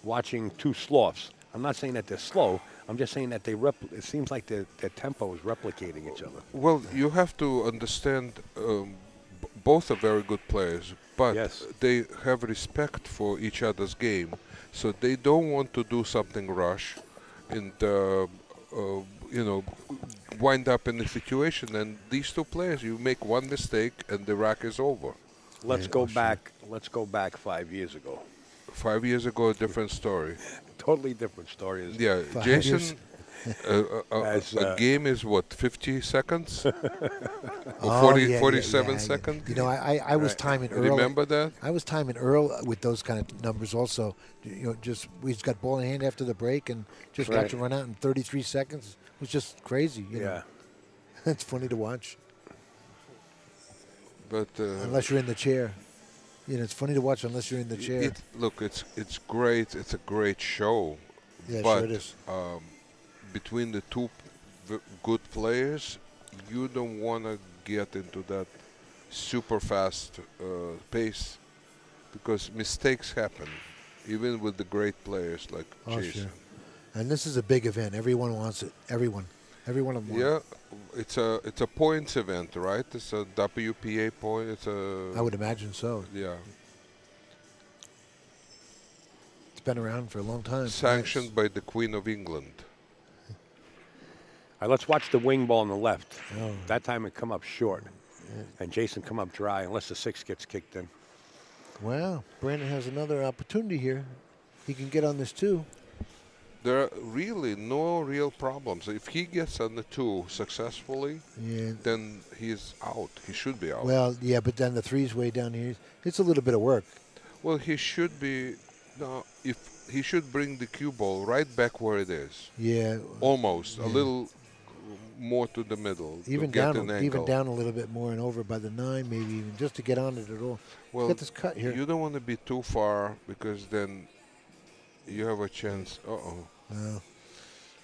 watching 2 sloths. I'm not saying that they're slow. I'm just saying that it seems like their tempo is replicating each other. Well, you have to understand both are very good players, but Yes. they have respect for each other's game, so they don't want to do something rush and wind up in a situation. And these 2 players, you make one mistake and the rack is over. Let's Yeah, go oh, sure. back. Let's go back 5 years ago. 5 years ago, a different story. Totally different story. Yeah, 5 Jayson. years. A game is what, 50 seconds? Or Oh, 40, yeah, 47 yeah. seconds? You know, I was timing Earl. Remember that? I was timing Earl with those kind of numbers also. You know, just we just got ball in hand after the break and just got Right. to run out in 33 seconds. It was just crazy. You know? Yeah. It's funny to watch But unless you're in the chair. You know, it's funny to watch unless you're in the chair. look, it's great. It's a great show. Yeah, but sure it is. between the 2 good players, you don't want to get into that super fast pace because mistakes happen, even with the great players like Oh, Jayson. sure. And this is a big event. Everyone wants it. Everyone of them. Yeah, it's a points event, right? It's a WPA point. It's a I would imagine so. yeah It's been around for a long time. sanctioned by the Queen of England. All right, let's watch the wing ball on the left. Oh. That time it come up short. And Jayson come up dry unless the 6 gets kicked in. Wow, Brandon has another opportunity here. He can get on this too. There are really no real problems. If he gets on the 2 successfully, Yeah. then he's out. He should be out. Well, yeah, but then the 3's way down here. It's a little bit of work. Well, he should be. No, if he should bring the cue ball right back where it is, Yeah. almost a little more to the middle. Even to get down, an angle. even down a little bit more and over by the 9, maybe even just to get on it at all. Well, Get this cut here. you don't want to be too far because then you have a chance. Wow.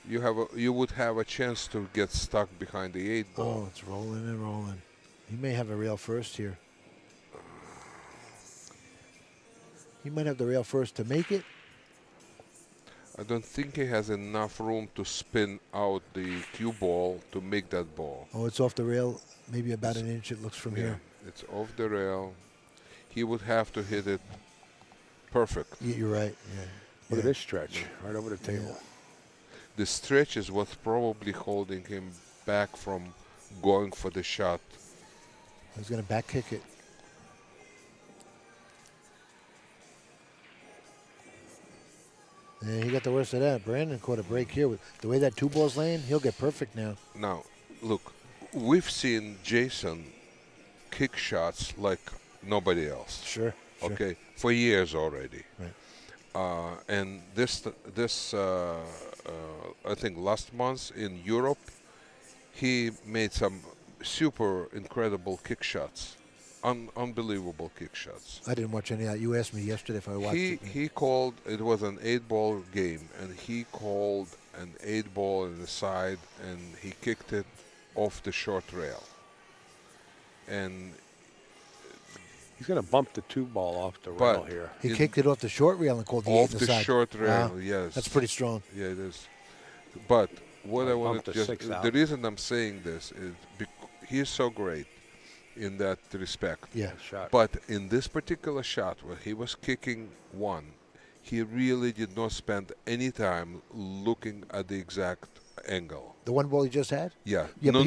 You would have a chance to get stuck behind the 8 ball. Oh, it's rolling and rolling. He may have a rail first here. He might have the rail first to make it. I don't think he has enough room to spin out the cue ball to make that ball. Oh, it's off the rail, maybe about an inch it looks from here. It's off the rail. He would have to hit it perfect. You're right, yeah. Look at this stretch right over the table. The stretch is what's probably holding him back from going for the shot. He's going to back kick it. Yeah, he got the worst of that. Brandon caught a break here. With the way that 2 ball's laying, he'll get perfect now. Now, look, we've seen Jayson kick shots like nobody else. Sure. Okay, for years already. Right. And this I think last month in Europe, he made some super incredible kick shots, unbelievable kick shots. I didn't watch any of that. You asked me yesterday if I watched it. He called, it was an 8-ball game, and he called an 8-ball in the side, and he kicked it off the short rail. And He's going to bump the 2 ball off the rail here. He kicked it off the short rail and called the 8 off in the the side. short rail, Wow. yes. That's pretty strong. Yeah, it is. But what I wanted bumped the to just, 6 out. the reason I'm saying this is he's so great in that respect. Yeah. Shot. But in this particular shot where he was kicking 1, he really did not spend any time looking at the exact angle. The 1 ball he just had? Yeah. Yeah, but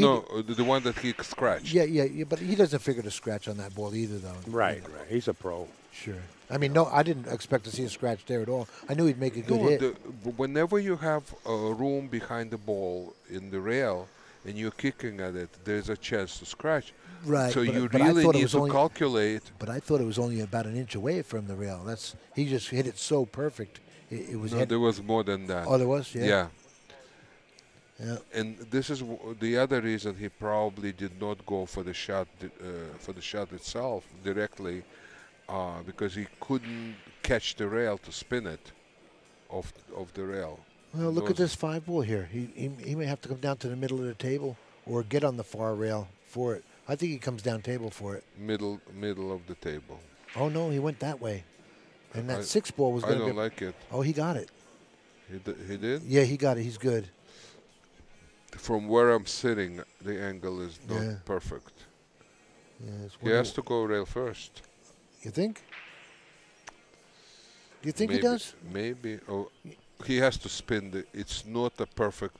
the one that he scratched. Yeah, but he doesn't figure to scratch on that ball either, though. Right. He's a pro. Sure. I mean, no, I didn't expect to see a scratch there at all. I knew he'd make a good No, hit. whenever you have a room behind the ball in the rail and you're kicking at it, there's a chance to scratch. Right. So you but I really thought it need was to only, calculate. But I thought it was only about an inch away from the rail. He just hit it so perfect. It was. No, there was more than that. Oh, there was. Yeah. Yeah. And this is the other reason he probably did not go for the shot itself directly, because he couldn't catch the rail to spin it off the rail. Well, look at this 5 ball here. He may have to come down to the middle of the table or get on the far rail for it. I think he comes down table for it. Middle of the table. Oh no, he went that way, and that 6 ball was I going to don't be. like it. Oh, he got it. He did? Yeah, he got it. He's good. From where I'm sitting, the angle is not perfect. Yeah, it's He has to go rail first. You think? Do you think Maybe, he does? Maybe. Oh, he has to spin it's not a perfect.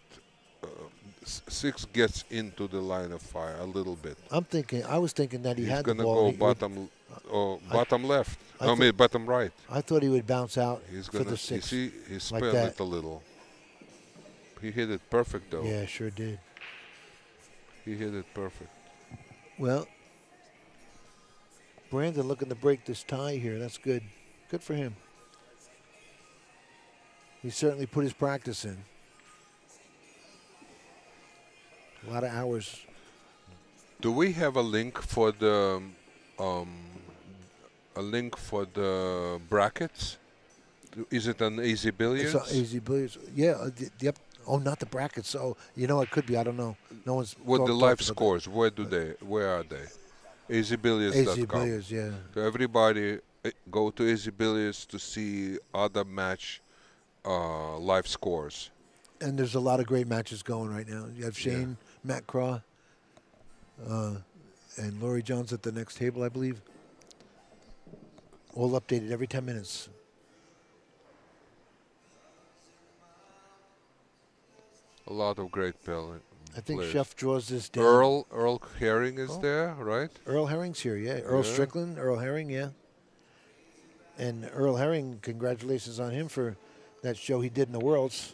6 gets into the line of fire a little bit. I was thinking that he He's had the gonna ball. go bottom left. I mean bottom right. I thought he would bounce out He's for gonna. the 6. You see, he spun like that. it a little. He hit it perfect though. Yeah, sure did. He hit it perfect. Well, Brandon looking to break this tie here. That's good. Good for him. He certainly put his practice in. A lot of hours. Do we have a link for the brackets? Is it an easy billiards? It's easy billiards. Yeah. Yep. Oh, not the brackets. So it could be. I don't know. No one's. With the talked live about scores, where are they? that. AZ EasyBilliards.com. Billiards, yeah. So everybody go to Easy Billiards to see other match live scores. And there's a lot of great matches going right now. You have Shane, Matt Craw, and Laurie Jones at the next table, I believe. All updated every 10 minutes. A lot of great players. I think Shuff draws this down. Earl Herring is there, right? Earl Herring's here, yeah. Earl Strickland, Earl Herring, yeah. And Earl Herring, congratulations on him for that show he did in the Worlds.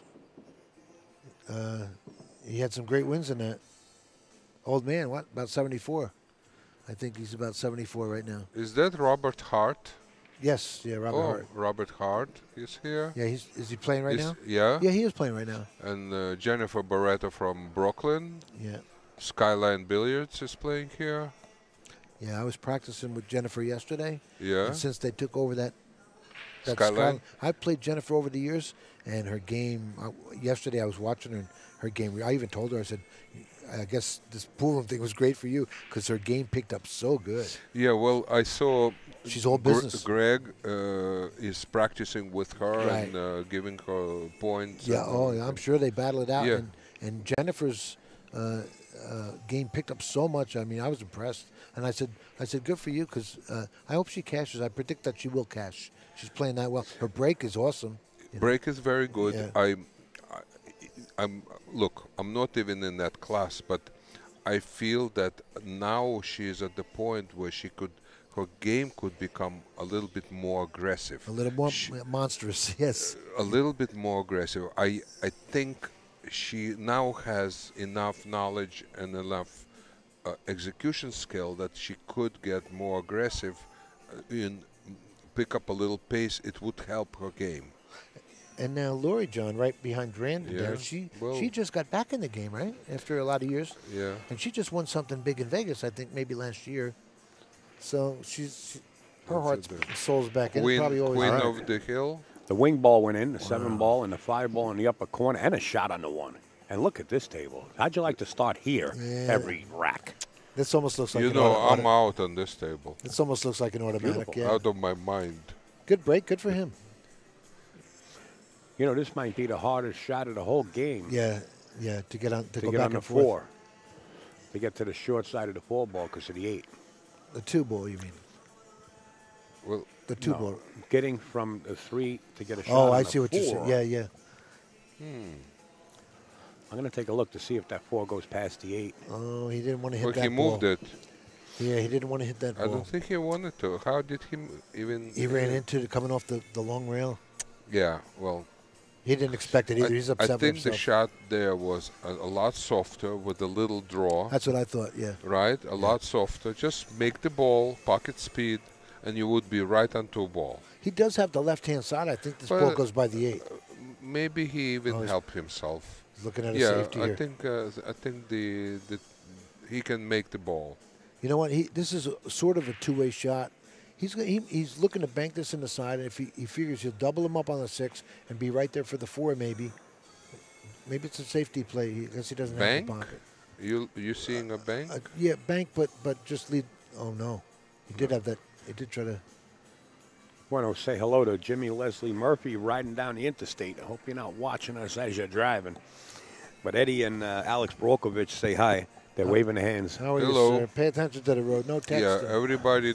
He had some great wins in that. Old man, what? About 74. I think he's about 74 right now. Is that Robert Hart? Yes, yeah, Robert Hart. Robert Hart is here. Yeah, is he playing right now? Yeah. Yeah, he is playing right now. And Jennifer Barretta from Brooklyn. Yeah. Skyline Billiards is playing here. Yeah, I was practicing with Jennifer yesterday. Yeah. And since they took over that Skyline. I played Jennifer over the years, and her game. Yesterday, I was watching her. And her game. I even told her. I said, "I guess this pool room thing was great for you because her game picked up so good." Yeah. Well, I saw. She's all business. Greg is practicing with her Right. and giving her points. Yeah. I'm sure they battle it out. Yeah. And Jennifer's game picked up so much. I mean, I was impressed. And I said, good for you, because I hope she cashes. I predict that she will cash. She's playing that well. Her break is awesome. Break is very good. Yeah. Look, I'm not even in that class, but I feel that now she is at the point where her game could become a little bit more aggressive. A little more monstrous, yes. A little bit more aggressive. I think she now has enough knowledge and enough execution skill that she could get more aggressive and pick up a little pace. It would help her game. And now Laurie John, right behind Brandon there, well, she just got back in the game, right? After a lot of years. Yeah. And she just won something big in Vegas, I think, maybe last year. So her heart and soul's back in. Queen, Probably always Queen right. of the Hill. The wing ball went in, the 7 ball and the 5 ball in the upper corner, and a shot on the 1. And look at this table. How'd you like to start here every rack? This almost looks like I'm out on this table. This almost looks like an automatic. Beautiful. Yeah. Out of my mind. Good break. Good for him. You know, this might be the hardest shot of the whole game. Yeah, to get on, to go get back on the and forth. 4. To get to the short side of the 4 ball because of the 8. The 2 ball, you mean? Well, the 2 ball. Getting from the 3 to get a shot. Oh, on I the see what 4. you're saying. Yeah. I'm going to take a look to see if that 4 goes past the 8. Oh, he didn't want to hit well, that he moved ball. it. Yeah, he didn't want to hit that ball. I don't think he wanted to. How did he even... He ran into coming off the long rail. Yeah, well... He didn't expect it either. He's upset I think with the himself. shot there was a lot softer with a little draw. That's what I thought, yeah. Right? A lot softer. Just make the ball, pocket speed, and you would be right on 2 ball. He does have the left-hand side. I think this ball goes by the 8. Maybe he even helped himself. He's looking at a safety here. I think the he can make the ball. You know what? This is sort of a two-way shot. He's looking to bank this in the side, and if he figures he'll double him up on the 6 and be right there for the 4, maybe. Maybe it's a safety play. I guess he doesn't have the pocket. You seeing a bank? Yeah, bank, but just lead. Oh no, he did have that. He did try to. Want to say hello to Jimmy Leslie Murphy riding down the interstate. I hope you're not watching us as you're driving. But Eddie and Alex Brokovich say hi. They're waving their hands. How are Hello. you, sir? Pay attention to the road. No texting. Yeah, everybody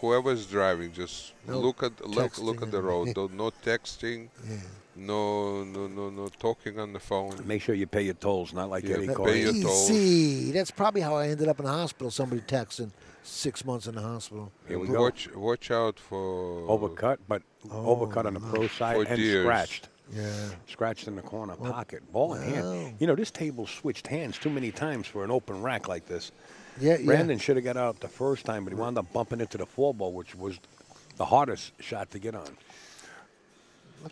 whoever's driving, just look at the road. No texting. Yeah. No talking on the phone. Make sure you pay your tolls, not like Eddie pay your Corey. tolls. Easy. That's probably how I ended up in the hospital. Somebody texting 6 months in the hospital. Here we go. Watch out for overcut, but overcut on the pro side and deers. scratched. Yeah. Scratched in the corner pocket. Ball in hand. You know, this table switched hands too many times for an open rack like this. Yeah, Brandon should have got out the first time, but he wound up bumping into the 4 ball, which was the hardest shot to get on.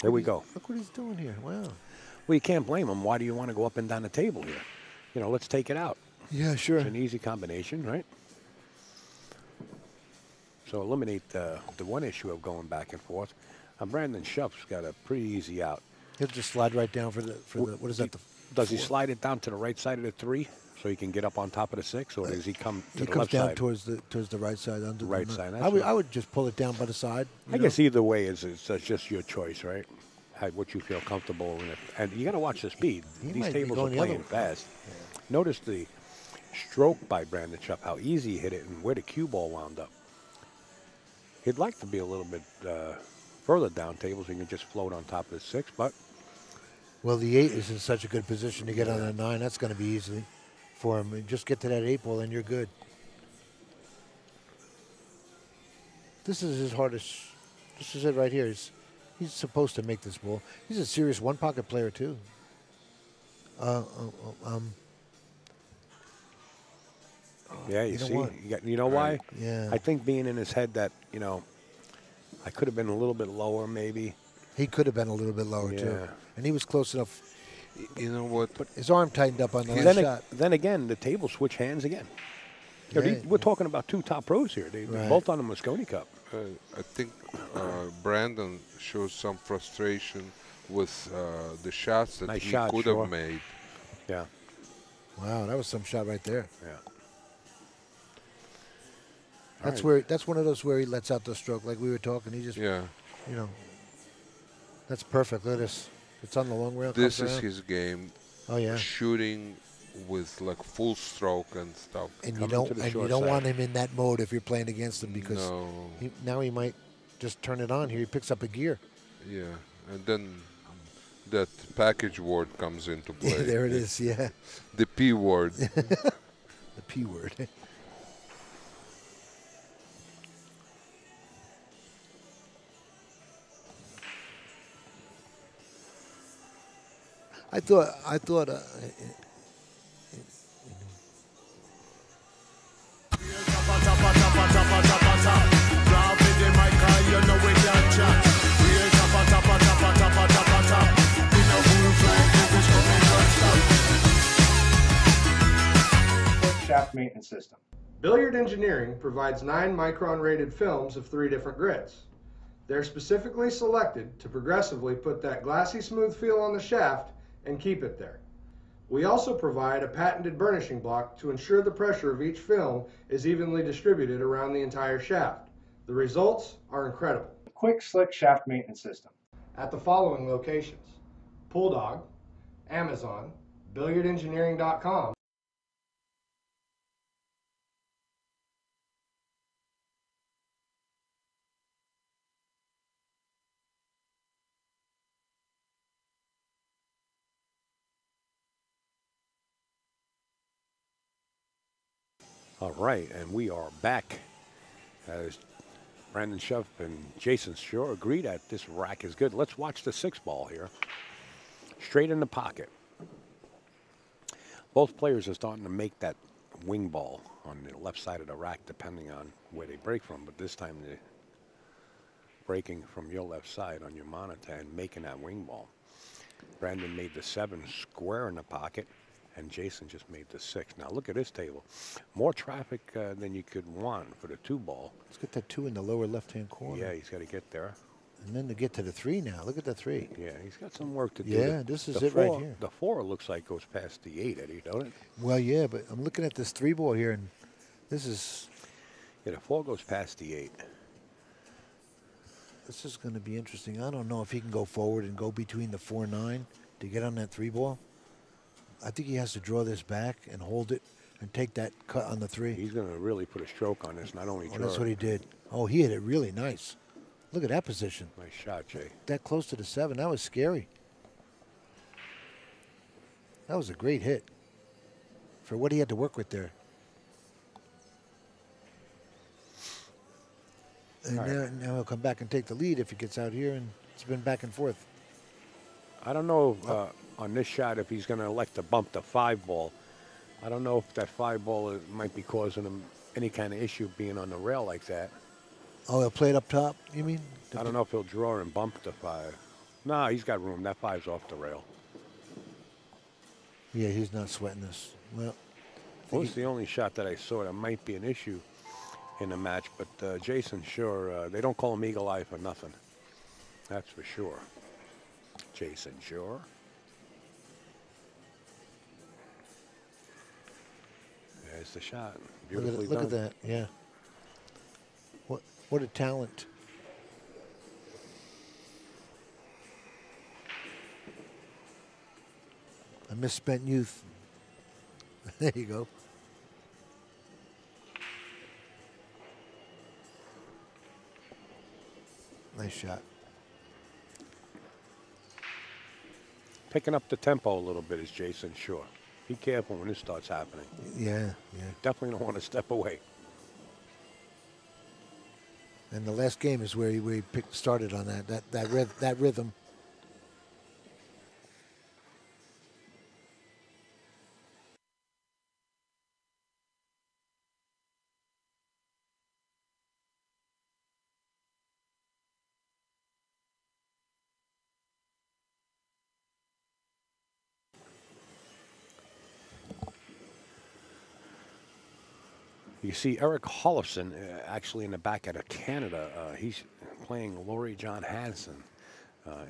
There we go. Look what he's doing here. Wow. Well, you can't blame him. Why do you want to go up and down the table here? You know, let's take it out. Yeah, sure. It's an easy combination, right? So eliminate the one issue of going back and forth. Brandon Shuff's got a pretty easy out. He'll just slide right down for the what is that? Does he slide it down to the right side of the 3 so he can get up on top of the 6, or does he come to He the comes left down side? towards the right side. Under Right the, side, I that's would what- I would just pull it down by the side. I guess either way is it's just your choice, right? What you feel comfortable with. And you got to watch the speed. He These might be tables are going the other playing way. fast. Notice the stroke by Brandon Shuff, how easy he hit it and where the cue ball wound up. He'd like to be a little bit further down table so he can just float on top of the 6, but Well, the 8 is in such a good position to get on a 9. That's going to be easy for him. And just get to that 8 ball, and you're good. This is his hardest. This is it right here. He's supposed to make this ball. He's a serious one-pocket player, too. yeah, you You know see, what? you know why? Yeah. I think being in his head that, I could have been a little bit lower maybe. He could have been a little bit lower, too. Yeah. And he was close enough. You know what? His arm tightened up on the last shot. Then again, the table switch hands again. Yeah, We're talking about 2 top pros here. They're Right. both on the Mosconi Cup. I think Brandon shows some frustration with the shots that Nice he shot, could sure. have made. Yeah, Wow, that was some shot right there. yeah. That's right. that's one of those where he lets out the stroke, like we were talking. He just, Yeah, that's perfect. Look at this. It's on the long rail. this comes is around. his game. Oh yeah. Shooting with like full stroke and stuff. And you Coming don't to the and you short don't side. want him in that mode if you're playing against him because No. now he might just turn it on here. He picks up a gear. Yeah, and then that package word comes into play. There it is. Yeah, The P word. the P word. I thought. Shaft maintenance system. Billiard Engineering provides 9-micron rated films of 3 different grits. They're specifically selected to progressively put that glassy smooth feel on the shaft and keep it there. We also provide a patented burnishing block to ensure the pressure of each film is evenly distributed around the entire shaft. The results are incredible. Quick slick shaft maintenance system at the following locations: Bulldog, Amazon, BilliardEngineering.com. All right, and we are back. As Brandon Shuff and Jayson sure agree that this rack is good. Let's watch the 6 ball here. Straight in the pocket. Both players are starting to make that wing ball on the left side of the rack, depending on where they break from. But this time they're breaking from your left side on your monitor and making that wing ball. Brandon made the 7 square in the pocket, and Jayson just made the 6. Now look at this table. More traffic than you could want for the 2 ball. Let's get that 2 in the lower left-hand corner. Yeah, he's got to get there. And then to get to the 3 now. Look at the 3. Yeah, he's got some work to do. Yeah, this is The it right 4 here. The 4 looks like goes past the 8, Eddie, don't it? Well, yeah, but I'm looking at this 3 ball here, and this is Yeah, the 4 goes past the 8. going to be interesting. I don't know if he can go forward and go between the 4-9 to get on that 3 ball. I think he has to draw this back and hold it and take that cut on the 3. He's going to really put a stroke on this, not only Oh, draw. that's what he did. Oh, he hit it really nice. Look at that position. Nice shot, Jay. That close to the 7. That was scary. That was a great hit for what he had to work with there. And All right. now he'll come back and take the lead if he gets out here, and it's been back and forth. I don't know on this shot if he's going to elect to bump the 5 ball. I don't know if that 5 ball might be causing him any kind of issue being on the rail like that. Oh, he'll play it up top, you mean? I don't know if he'll draw and bump the 5. No, he's got room. That 5's off the rail. Yeah, he's not sweating this. Well, Well, it's the only shot that I saw that might be an issue in the match. But Jayson, sure, they don't call him Eagle Eye for nothing. That's for sure. Jayson, sure. There's the shot. Look Beautifully at, look done. at that. Yeah. What a talent. A misspent youth. There you go. Nice shot. Picking up the tempo a little bit is Jayson, sure. Be careful when this starts happening. Yeah, yeah. Definitely don't want to step away. And the last game is where he started on that rhythm. You see Eric Hollison actually in the back out of Canada. He's playing Laurie John Hansen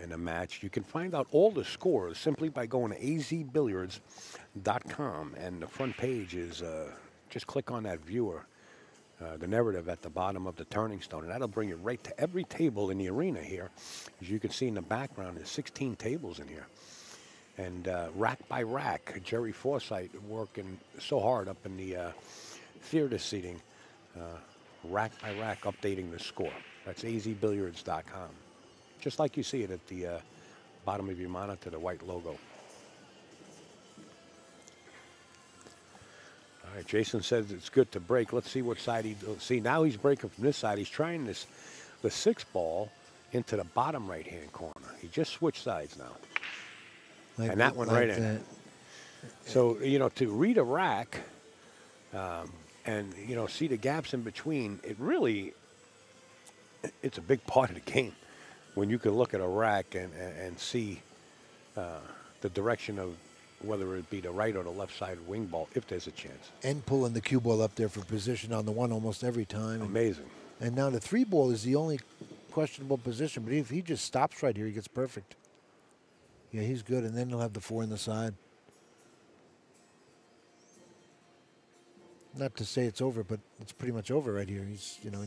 in a match. You can find out all the scores simply by going to azbilliards.com. And the front page is just click on that viewer, the narrative at the bottom of the turning stone. And that'll bring you right to every table in the arena here. As you can see in the background, there's 16 tables in here. And rack by rack, Jerry Forsythe working so hard up in the theater seating, rack by rack, updating the score. That's azbilliards.com. Just like you see it at the bottom of your monitor, the white logo. All right, Jayson says it's good to break. Let's see what side he does. See, now he's breaking from this side. He's trying the 6 ball into the bottom right-hand corner. He just switched sides now. Like and that went right in. So, you know, to read a rack, and, you know, see the gaps in between, it's a big part of the game when you can look at a rack and see the direction of whether it be the right or the left side wing ball, if there's a chance. And pulling the cue ball up there for position on the 1 almost every time. Amazing. And now the 3 ball is the only questionable position, but if he just stops right here, he gets perfect. Yeah, he's good, and then he'll have the 4 in the side. Not to say it's over, but it's pretty much over right here. He's, you know,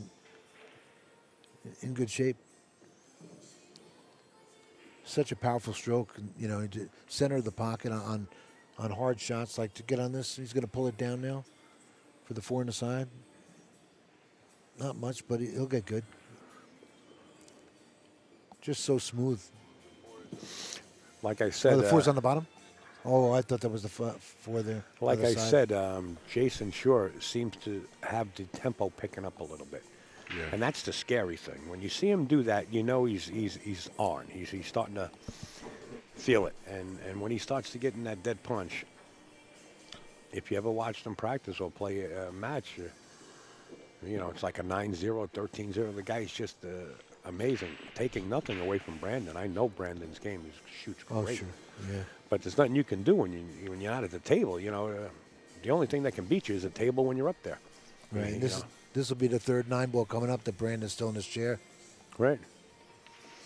in good shape. Such a powerful stroke, you know, center of the pocket on hard shots. Like to get on this, he's going to pull it down now for the 4 in the side. Not much, but he'll get good. Just so smooth. Like I said, the 4's on the bottom. Oh, I thought that was the 4 there. Like I side. said, Jayson sure seems to have the tempo picking up a little bit. Yeah. And that's the scary thing. When you see him do that, you know he's on. He's starting to feel it. And when he starts to get in that dead punch, if you ever watched him practice or play a match, you know, it's like a 9-0, 13-0. The guy's just amazing, taking nothing away from Brandon. I know Brandon's game. He shoots great. Oh, sure. Yeah. But there's nothing you can do when you're not at the table. You know, the only thing that can beat you is a table when you're up there. Right. This will be the 3rd 9 ball coming up that Brandon's still in his chair. Right.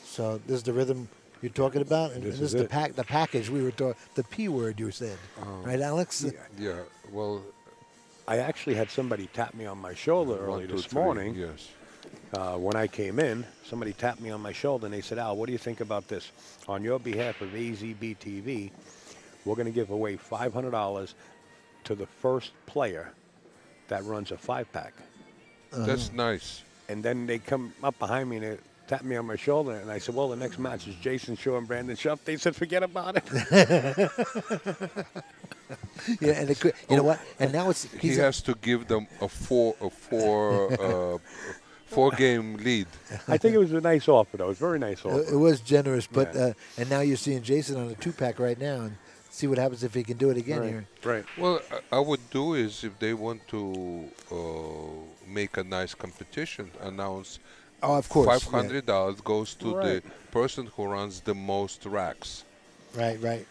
So this is the rhythm you're talking about, and this is the package we were talking. The P word you said, right, Alex? Yeah. Well, I actually had somebody tap me on my shoulder early this morning. Yes. When I came in, somebody tapped me on my shoulder and they said, Al, what do you think about this? On your behalf of AZB TV, we're going to give away $500 to the first player that runs a 5-pack. That's nice. And then they come up behind me and they tap me on my shoulder and I said, well, the next match is Jayson Shaw and Brandon Shuff. They said, forget about it. Yeah, and it could, you know what? And now he has to give them a 4-game lead. I think it was a nice offer, though. It was a very nice offer. It was generous, but Yeah. and now you're seeing Jayson on a 2-pack right now, and see what happens if he can do it again here. Right. Well, I would do is if they want to make a nice competition, announce of course, $500 goes to the person who runs the most racks. Right.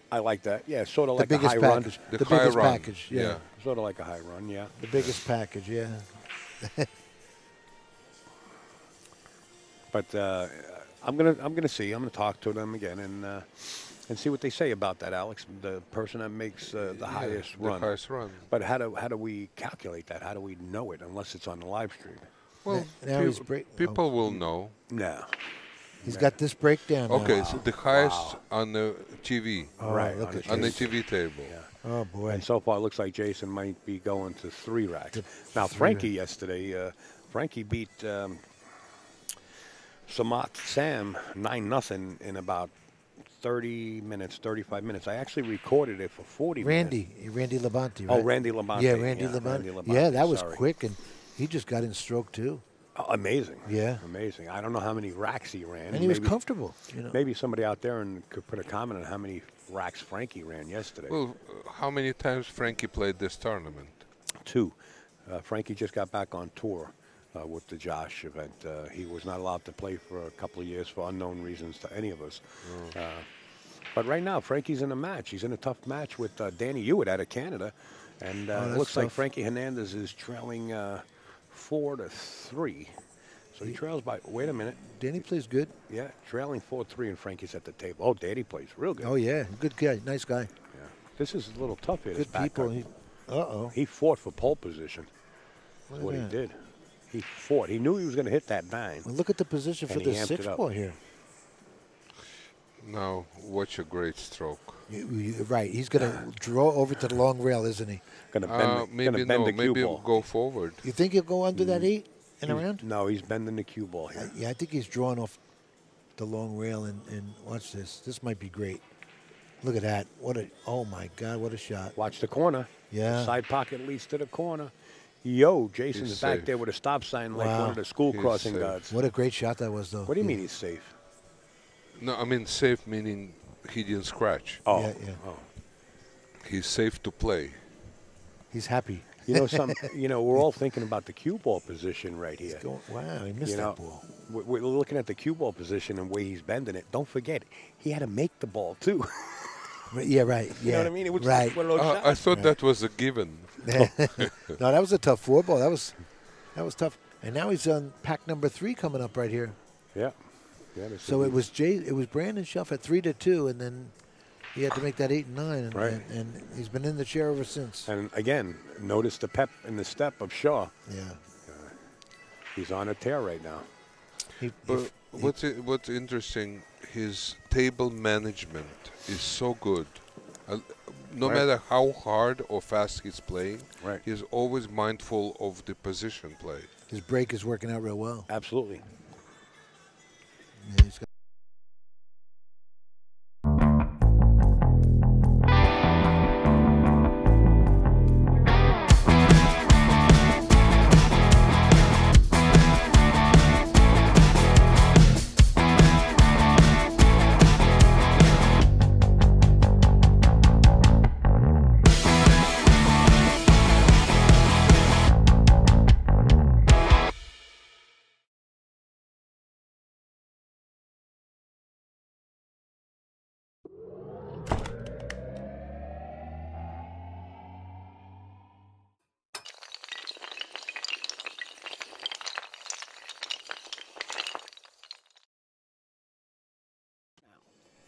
I like that. Yeah, sort of The like a biggest high run. package. The The high biggest run, package, yeah. Sort of like a high run, yeah. The biggest package, yeah. But I'm gonna see. I'm gonna talk to them again, and And see what they say about that, Alex. The person that makes the highest run. The highest run. But how do we calculate that? How do we know it unless it's on the live stream? Well, Now he's people will know. No. He's got this breakdown. Okay, now. so the highest on the TV. Oh, Right, Look on at the On the this. TV table. Yeah. Oh boy. And so far, it looks like Jayson might be going to 3 racks. Now, 3 Frankie yesterday, Frankie beat Samat Sam 9-0 in about 30 minutes, 35 minutes. I actually recorded it for 40 minutes. Randy Labonte, right? Oh, Randy Labonte. Yeah, Randy Labonte. Yeah, that was sorry. quick, and he just got in stroke too. Oh, amazing. Yeah. Amazing. I don't know how many racks he ran. And he was comfortable. You know. Maybe somebody out there could put a comment on how many racks Frankie ran yesterday. Well, how many times Frankie played this tournament? 2. Frankie just got back on tour with the Josh event. He was not allowed to play for a couple of years for unknown reasons to any of us. But right now, Frankie's in a match. He's in a tough match with Danny Hewitt out of Canada. And it looks like Frankie Hernandez is trailing 4-3. So he trails by, wait a minute. Danny plays good. Yeah, trailing 4-3, and Frankie's at the table. Oh, Danny plays real good. Oh yeah, good guy, nice guy. Yeah. This is a little tough here. this Good back people. cut. Uh-oh. He fought for pole position. That's Look what at he that. did. He fought. He knew he was going to hit that 9. Well, look at the position for And he the amped it 6 up. ball here. Now, watch a great stroke. Right, he's going to draw over to the long rail, isn't he? Going to bend, Maybe bend the cue maybe ball. go forward. You think he'll go under that 8 and around? No, he's bending the cue ball here. Yeah, I think he's drawing off the long rail, and watch this. This might be great. Look at that. Oh my God, what a shot. Watch the corner. Yeah. The side pocket leads to the corner. Yo, Jason's He's back safe. there with a stop sign like Wow. one of the school He's crossing safe. guards. What a great shot that was, though. What do you Yeah. mean he's safe? No, I mean safe meaning he didn't scratch. Oh, Yeah, yeah. oh. He's safe to play. He's happy. You know, we're all thinking about the cue ball position right here. Wow, he missed You know, that ball. we're looking at the cue ball position and the way he's bending it. Don't forget, he had to make the ball too. Yeah, right. Yeah. You know what I mean? It was right. one of those I shots. thought that was a given. No, that was a tough 4 ball. That was tough. And now he's on pack number 3 coming up right here. Yeah. Yeah. this So is- it was Brandon Shuff at 3-2, and then he had to make that 8 and 9, and, Right. and he's been in the chair ever since. And again, notice the pep in the step of Shaw. Yeah. He's on a tear right now. But what's interesting, his table management is so good. No Right. matter how hard or fast he's playing, Right. he's always mindful of the position play. His break is working out real well. Absolutely. Yeah, he's got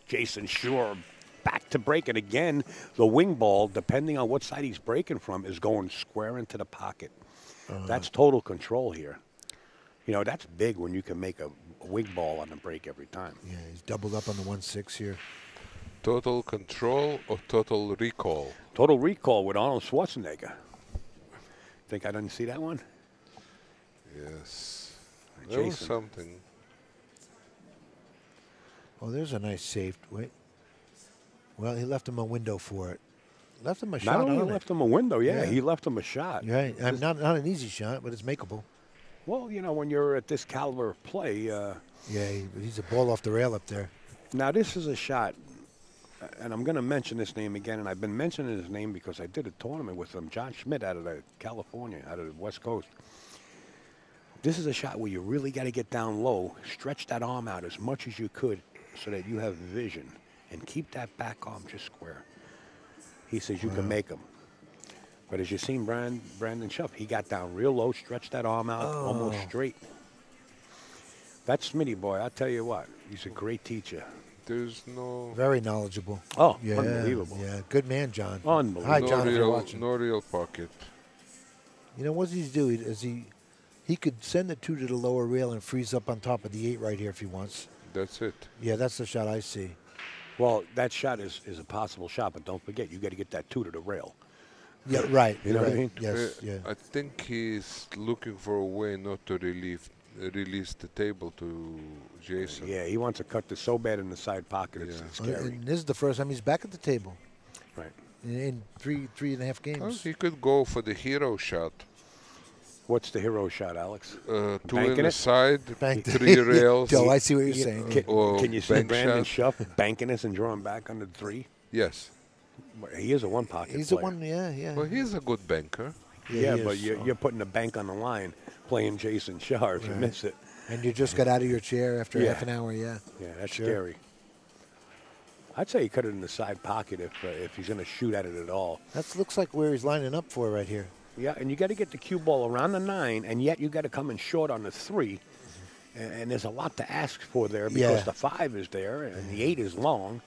Jayson Shure back to break it again. The wing ball, depending on what side he's breaking from, is going square into the pocket. That's total control here. You know, that's big when you can make a wing ball on the break every time. Yeah, he's doubled up on the 1-6 here. Total control or total recall? Total recall with Arnold Schwarzenegger. Think I didn't see that one? Yes. That was Jayson. something. Oh, there's a nice save. Wait. Well, he left him a window for it. Left him a Not shot only on left him a window, Yeah. he left him a shot. it. Right. Not an easy shot, but it's makeable. Well, you know, when you're at this caliber of play, Yeah, he's a ball off the rail up there. now this is a shot, and I'm going to mention this name again, and I've been mentioning his name because I did a tournament with him, John Schmidt out of California, out of the West Coast. This is a shot where you really got to get down low, stretch that arm out as much as you could so that you have vision, and keep that back arm just square. He says you can make them. But as you seen Brandon Shuff, he got down real low, stretched that arm out almost straight. That Smitty boy, I'll tell you what, he's a great teacher. There's no Very knowledgeable. Oh, Yeah, unbelievable. Yeah, good man, John. Unbelievable. Hi, no John, if you're real watching. no real pocket. You know what he's doing is he could send the 2 to the lower rail and freeze up on top of the 8 right here if he wants. That's it. Yeah, that's the shot I see. Well, that shot is a possible shot, but don't forget, you got to get that 2 to the rail. Yeah, right. You know what I right. mean? Yes, yeah. I think he's looking for a way not to release the table to Jayson. Yeah, he wants to cut this so bad in the side pocket, it's Yeah. scary. And this is the first time he's back at the table Right. in three and a half games. Well, he could go for the hero shot. What's the hero shot, Alex? 2 Banking in the it? side, Bank 3 rails. Joe, I see what you're saying. Can you see bank Brandon shot. Shuff banking this and drawing back under the 3? Yes. He is a one pocket He's player. the one, yeah. Well, he's a good banker. Yeah, he but is. you're putting the bank on the line playing Jayson Shaw if you Right. miss it. And you just got out of your chair after Yeah. half an hour, yeah. Yeah, that's Sure. scary. I'd say he cut it in the side pocket if he's going to shoot at it at all. That looks like where he's lining up for right here. Yeah, and you got to get the cue ball around the 9, and yet you got to come in short on the 3. And there's a lot to ask for there because Yeah. the 5 is there and the 8 is long.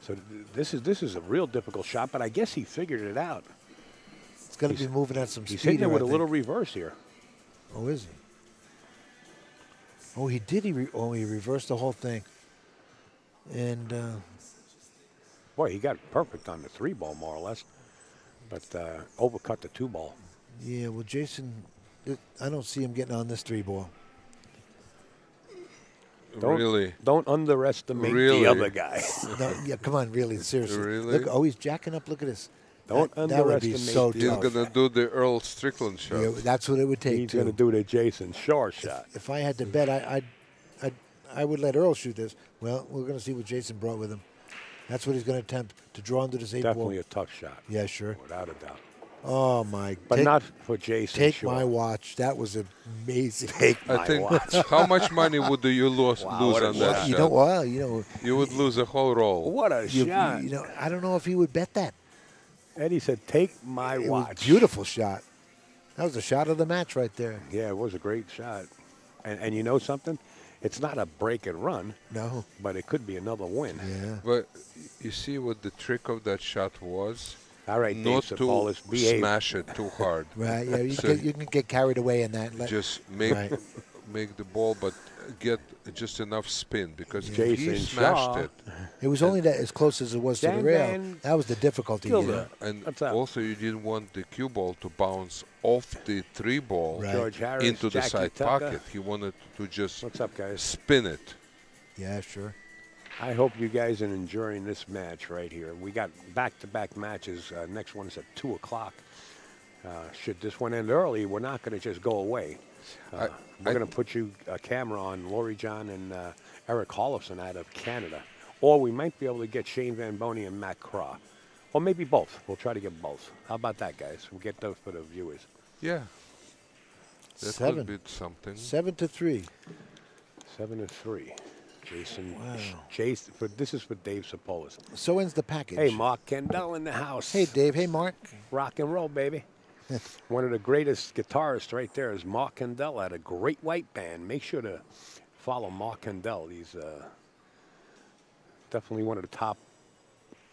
So this is a real difficult shot, but I guess he figured it out. It's going to be moving at some speed. He's hitting it here, with I a little think. reverse here. Oh, is he? Oh, he did. He reversed the whole thing. And Boy, he got perfect on the 3 ball, more or less, but overcut the 2 ball. yeah, well, Jayson, I don't see him getting on this 3 ball. Really. Don't underestimate Really? the other guy. No, yeah, come on, really, seriously. Really? Look, oh, he's jacking up. Look at this. Don't that would be underestimate so the He's tough. going to do the Earl Strickland shot. Yeah, that's what it would take. He's too. going to do the Jayson Shaw shot. If I had to bet, I would let Earl shoot this. Well, we're going to see what Jayson brought with him. That's what he's going to attempt to draw into this 8 ball. Definitely a tough shot, Yeah, sure. without a doubt. Oh my! But not for Jayson Take Shaw. my watch. That was amazing. Take I my think. watch. How much money would you lose Wow, what a on that shot. You shot? know, well, you know, You would lose a whole roll. What a shot. you know, I don't know if he would bet that. Eddie said, take my It was watch. a beautiful shot. That was the shot of the match right there. Yeah, it was a great shot. And you know something? It's not a break and run, No. but it could be another win. Yeah. But you see what the trick of that shot was? All right, Not Dave to Sapolis, behave. smash it too hard. Right. Yeah. So You can get carried away in that. just make Right. make the ball, but get just enough spin because if Jayson he smashed Shaw. it, It was only that as close as it was to the Dang, rail. man. That was the difficulty. You Gilda. know? and What's up? also you didn't want the cue ball to bounce off the 3 ball Right. George Harris, into the Jackie side Tucker. pocket. He wanted to just What's up, guys? spin it. Yeah, sure. I hope you guys are enjoying this match right here. We got back-to-back matches. Next one is at 2 o'clock. Should this one end early, we're not going to just go away. We're going to put you a camera on Laurie John and Eric Hollefson out of Canada. Or we might be able to get Shane Van Boney and Matt Craw. Or maybe both. We'll try to get both. How about that, guys? We'll get those for the viewers. Yeah, that 7. could be something. 7-3. 7-3. Jason. Wow. Jason. This is for Dave Sapolis. So ends the package. Hey, Mark Kendall in the house. Hey, Dave. Hey, Mark. Rock and roll, baby. One of the greatest guitarists right there is Mark Kendall at a Great White Band. Make sure to follow Mark Kendall. He's definitely one of the top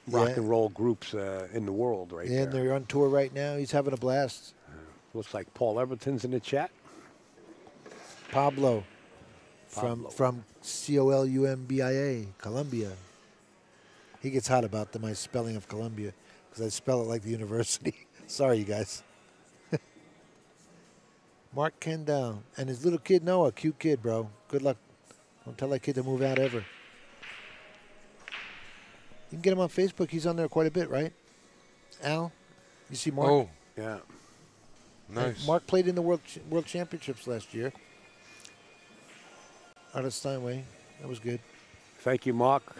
rock Yeah. and roll groups in the world right And there. they're on tour right now. He's having a blast. Looks like Paul Everton's in the chat. Pablo. Pablo. From Columbia, Columbia. He gets hot about my spelling of Columbia because I spell it like the university. Sorry, you guys. Mark Kendall and his little kid Noah, cute kid, bro. Good luck. Don't tell that kid to move out ever. You can get him on Facebook. He's on there quite a bit, right? Al, you see Mark? Oh, Yeah. nice. Mark played in the World Championships last year. Out of Steinway. That was good. Thank you, Mark.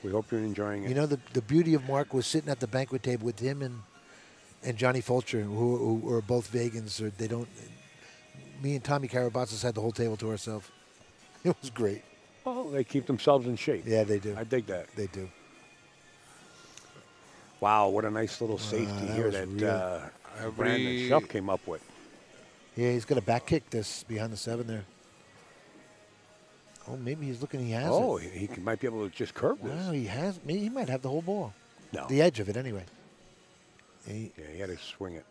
We hope you're enjoying it. You know, the beauty of Mark was sitting at the banquet table with him and Johnny Fulcher, who are both vegans. Or they don't. Me and Tommy Karabatsas had the whole table to ourselves. It was great. well, they keep themselves in shape. Yeah, they do. I dig that. They do. Wow, what a nice little safety that here was that real. Brandon Shuff came up with. Yeah, he's going to back kick this behind the 7 there. Oh, maybe he's looking. He has Oh, it. he might be able to just curve this. Wow, he has. Maybe he might have the whole ball. No. The edge of it, anyway. Yeah, he had to swing it.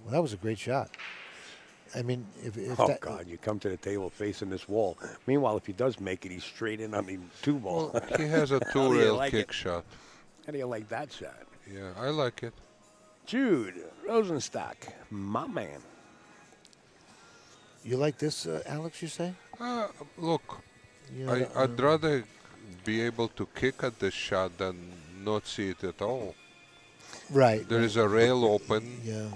Well, that was a great shot. I mean, if Oh, that, God, you come to the table facing this wall. Meanwhile, if he does make it, he's straight in on the two ball. Well, he has a do you two-rail like kick it? shot. How do you like that shot? Yeah, I like it. Jude Rosenstock, my man. you like this, Alex? You say? Look, You know, I'd rather be able to kick at this shot than not see it at all. right. There is a rail open Yeah.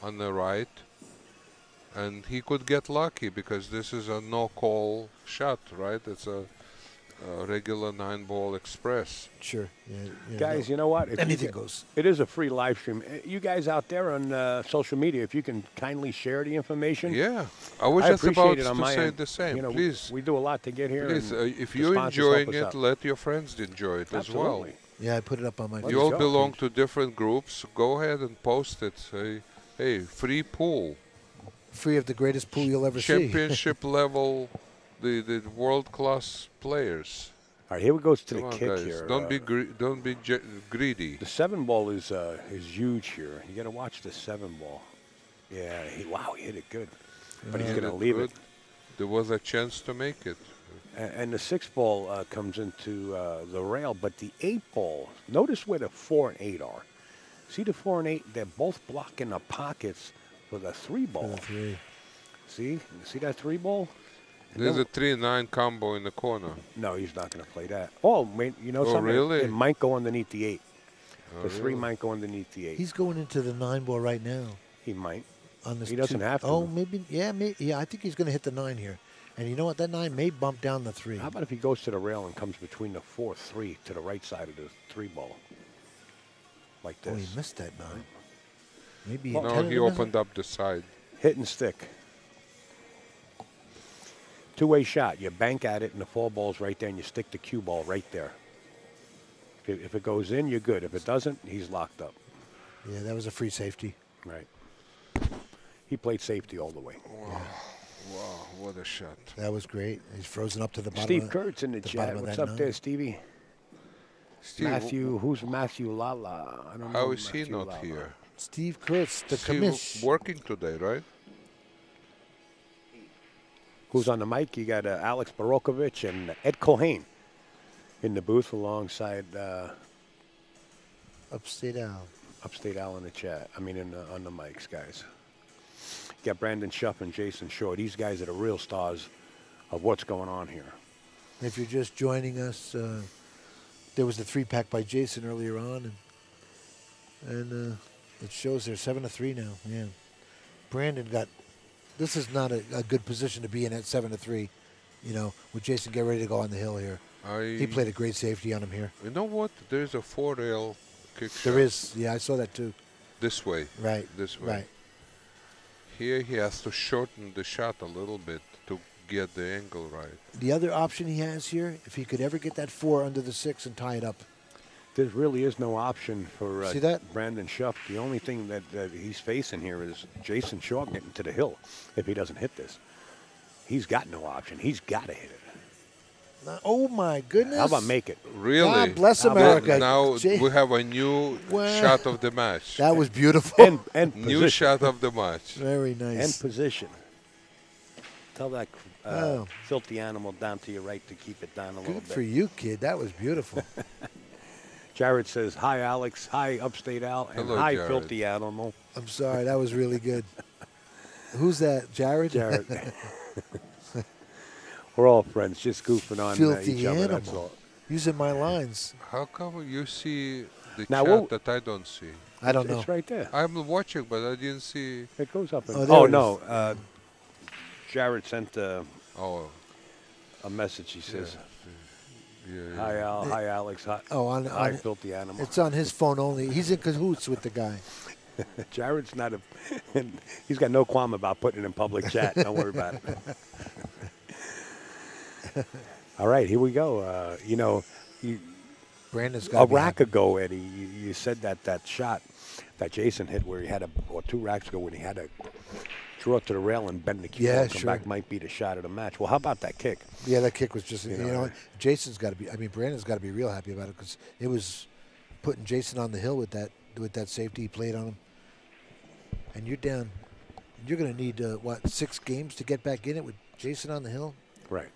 on the right, and he could get lucky because this is a no-call shot, right? It's a regular 9-ball express. Sure. Yeah, Guys, you know what? If you anything get- goes. It is a free live stream. You guys out there on social media, if you can kindly share the information. Yeah, I was I just appreciate about it on to my say end. the same. You know, Please, we do a lot to get here. please, and if the you're sponsors help enjoying us it, out. let your friends enjoy it as well. Absolutely. Yeah, I put it up on my. Let's You all go. belong to different groups. Go ahead and post it. Say, hey, free pool, Free of the greatest pool you'll ever see. championship level, the world-class players. All right, here we go to Come the on, kick guys. here. Don't be greedy. The 7-ball is huge here. You got to watch the 7-ball. Yeah, wow, he hit it good, but he's Hit going to it leave good. it. There was a chance to make it. And the 6-ball comes into the rail, but the 8-ball. Notice where the 4 and 8 are. See the 4 and 8? They're both blocking the pockets for the 3-ball. Three. See that 3-ball? There's a 3-9 combo in the corner. No, he's not going to play that. Oh, you know Oh, something? really? It might go underneath the 8. Oh, The 3 really? might go underneath the 8. He's going into the 9-ball right now. He might. On this He doesn't two- have to. Oh, maybe. Yeah, yeah. I think he's going to hit the 9 here. And you know what? That 9 may bump down the 3. How about if he goes to the rail and comes between the 4-3 to the right side of the 3-ball? Like Oh, this. he missed that 9. Maybe he No, intended he to miss it? opened up the side. Hit and stick. Two-way shot. You bank at it, and the 4-ball's right there, and you stick the cue ball right there. If it goes in, you're good. If it doesn't, he's locked up. Yeah, that was a free safety. Right. He played safety all the way. Wow, what a shot. That was great. He's frozen up to the bottom. Steve of Kurtz in the the chat. bottom of What's that up 9. there, Stevie? Steve, Matthew. Who's Matthew Lala? I don't know. how is he Matthew not Lala. here? Steve Kurtz, the Is he commish. working today, right? Who's on the mic? You got Alex Barokovich and Ed Cohane in the booth alongside Upstate Al. Upstate Al in the chat. I mean, on the mics, guys. You got Brandon Shuff and Jayson Shore. These guys are the real stars of what's going on here. If you're just joining us, there was the 3-pack by Jayson earlier on, and it shows they're 7-3 now. Yeah, Brandon got. This is not a good position to be in at 7-3. You know, with Jayson get ready to go on the hill here. He played a great safety on him here. You know what? There's a 4-rail kick shot. There is. Yeah, I saw that too. This way. Right. This way. Right. Here he has to shorten the shot a little bit to get the angle right. The other option he has here, if he could ever get that 4 under the 6 and tie it up. There really is no option for See that? Brandon Shuff. The only thing that he's facing here is Jayson Shaw getting to the hill if he doesn't hit this. He's got no option. He's got to hit it. Oh my goodness! How about make it? Really? God bless How about America. Now Jay- we have a new Well, shot of the match. That was beautiful. And New position. shot of the match. Very And nice. position. Tell that Oh. filthy animal down to your right to keep it down a little Good bit. for you, kid. That was beautiful. Jared says, hi, Alex. Hi, Upstate Al. And Hello, hi, Jared. filthy animal. I'm sorry. That was really good. Who's that, Jared? Jared. We're all friends, just goofing on Filthy each other. That's animal. all. Using my lines. How come you see the Now, chat what- that I don't see? I don't know. It's right there. I'm watching, but I didn't see. It goes up. And, Oh, there oh it no. Jared sent a Oh, message. He says, yeah. hi, Al. Hi, Alex. Hi, Oh, hi filthy animal. it's on his phone only. He's in cahoots with the guy. Jared's not a. He's got no qualm about putting it in public chat. Don't worry about it. All right, here we go. You know, Brandon's a got rack ago, Eddie, you said that shot that Jayson hit where he had or 2 racks ago when he had to draw it to the rail and bend the cue Yeah, ball and come sure. back might be the shot of the match. Well, how about that kick? Yeah, that kick was just, You you know, know, Jason's got to be, I mean, Brandon's got to be real happy about it because it was putting Jayson on the hill with that safety he played on him. And you're down. You're going to need, 6 games to get back in it with Jayson on the hill? Right.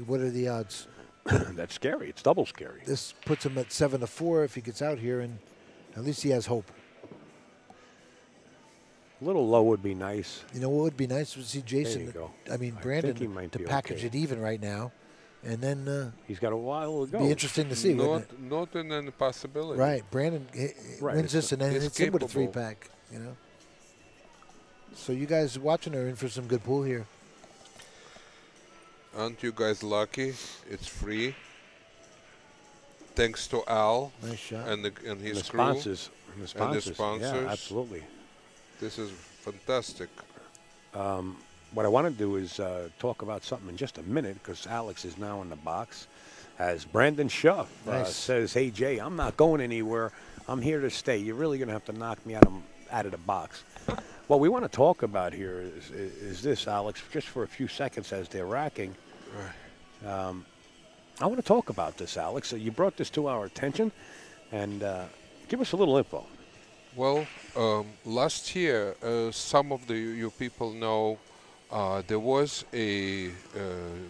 What are the odds? That's scary. It's double scary. This puts him at 7-4 if he gets out here, and at least he has hope. A little low would be nice. You know what would be nice would see Jayson. you go. I mean, I Brandon think he might to be package okay. it even right now, and then He's got a while to go. be interesting to see. wouldn't it? Not an impossibility. Right, Brandon Right, wins this and then he's hits him with a capable. 3-pack. You know. So you guys watching are in for some good pool here. Aren't you guys lucky? It's free. Thanks to Al Nice shot. and his the crew. sponsors. And the sponsors. Yeah, sponsors. absolutely. This is fantastic. What I want to do is talk about something in just a minute because Alex is now in the box. As Brandon Shuff Nice. says, hey, Jay, I'm not going anywhere. I'm here to stay. You're really going to have to knock me out of the box. What we want to talk about here is this, Alex, just for a few seconds as they're racking. I want to talk about this, Alex. You brought this to our attention, and give us a little info. Well, last year, some of you people know there was a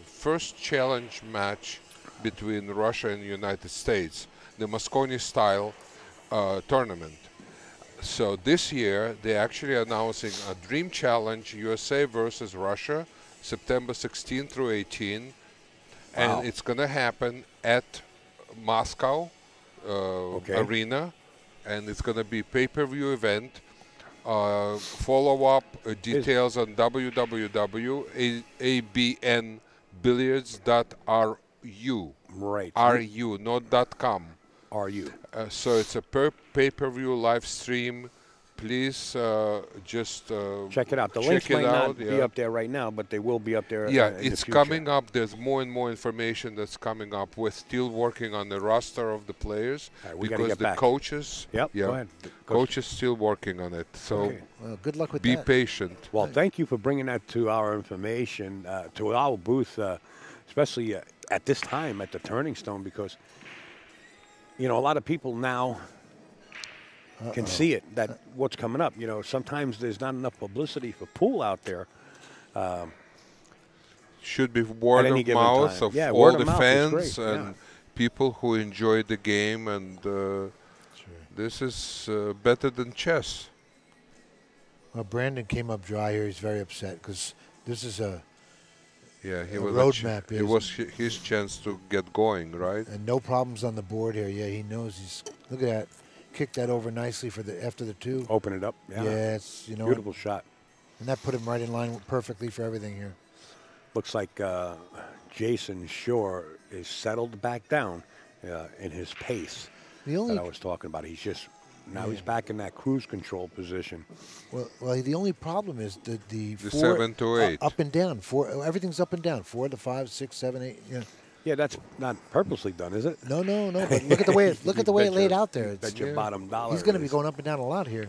first challenge match between Russia and the United States, the Moscone-style tournament. So this year, they're actually announcing a Dream Challenge USA versus Russia, September 16 through 18. Wow. And it's going to happen at Moscow Arena. And it's going to be pay-per-view event. Follow-up details on www.abnbilliards.ru. Right. RU, not .com. Are you? So it's a pay-per-view live stream. Please just Check it out. The check links it might not out, be yeah. up there right now, but they will be up there. Yeah, in the it's future. coming up. There's more and more information that's coming up. We're still working on the roster of the players All right, we gotta because get the back. coaches. Yep, Yeah, go ahead. coaches still working on it. So Okay. Well, good luck with be that. patient. Well, thank you for bringing that to our information, to our booth, especially at this time at the Turning Stone, because, you know, a lot of people now can see it, that what's coming up. You know, sometimes there's not enough publicity for pool out there. Should be word any of given mouth time. of Yeah, all word of the mouth is fans great, and yeah. people who enjoy the game, and this is better than chess. Well, Brandon came up dry here. He's very upset because this is Yeah, he A was roadmap it is- was his chance to get going, right? and no problems on the board here. Yeah, he knows he's. Look at that, kicked that over nicely for after the 2. Open it up. Yeah. Yeah, it's Beautiful shot. and that put him right in line perfectly for everything here. Looks like Jayson Shore is settled back down in his pace The only that I was talking about. He's just now he's back in that cruise control position. well, the only problem is the 4 7 to 8. up and down. 4, everything's up and down. 4 to 5, 6, 7, 8. Yeah. Yeah, that's not purposely done, is it? No. But look at the way it Bet laid your- out there. It's- Bet your bottom dollar. he's going to it be is. going up and down a lot here.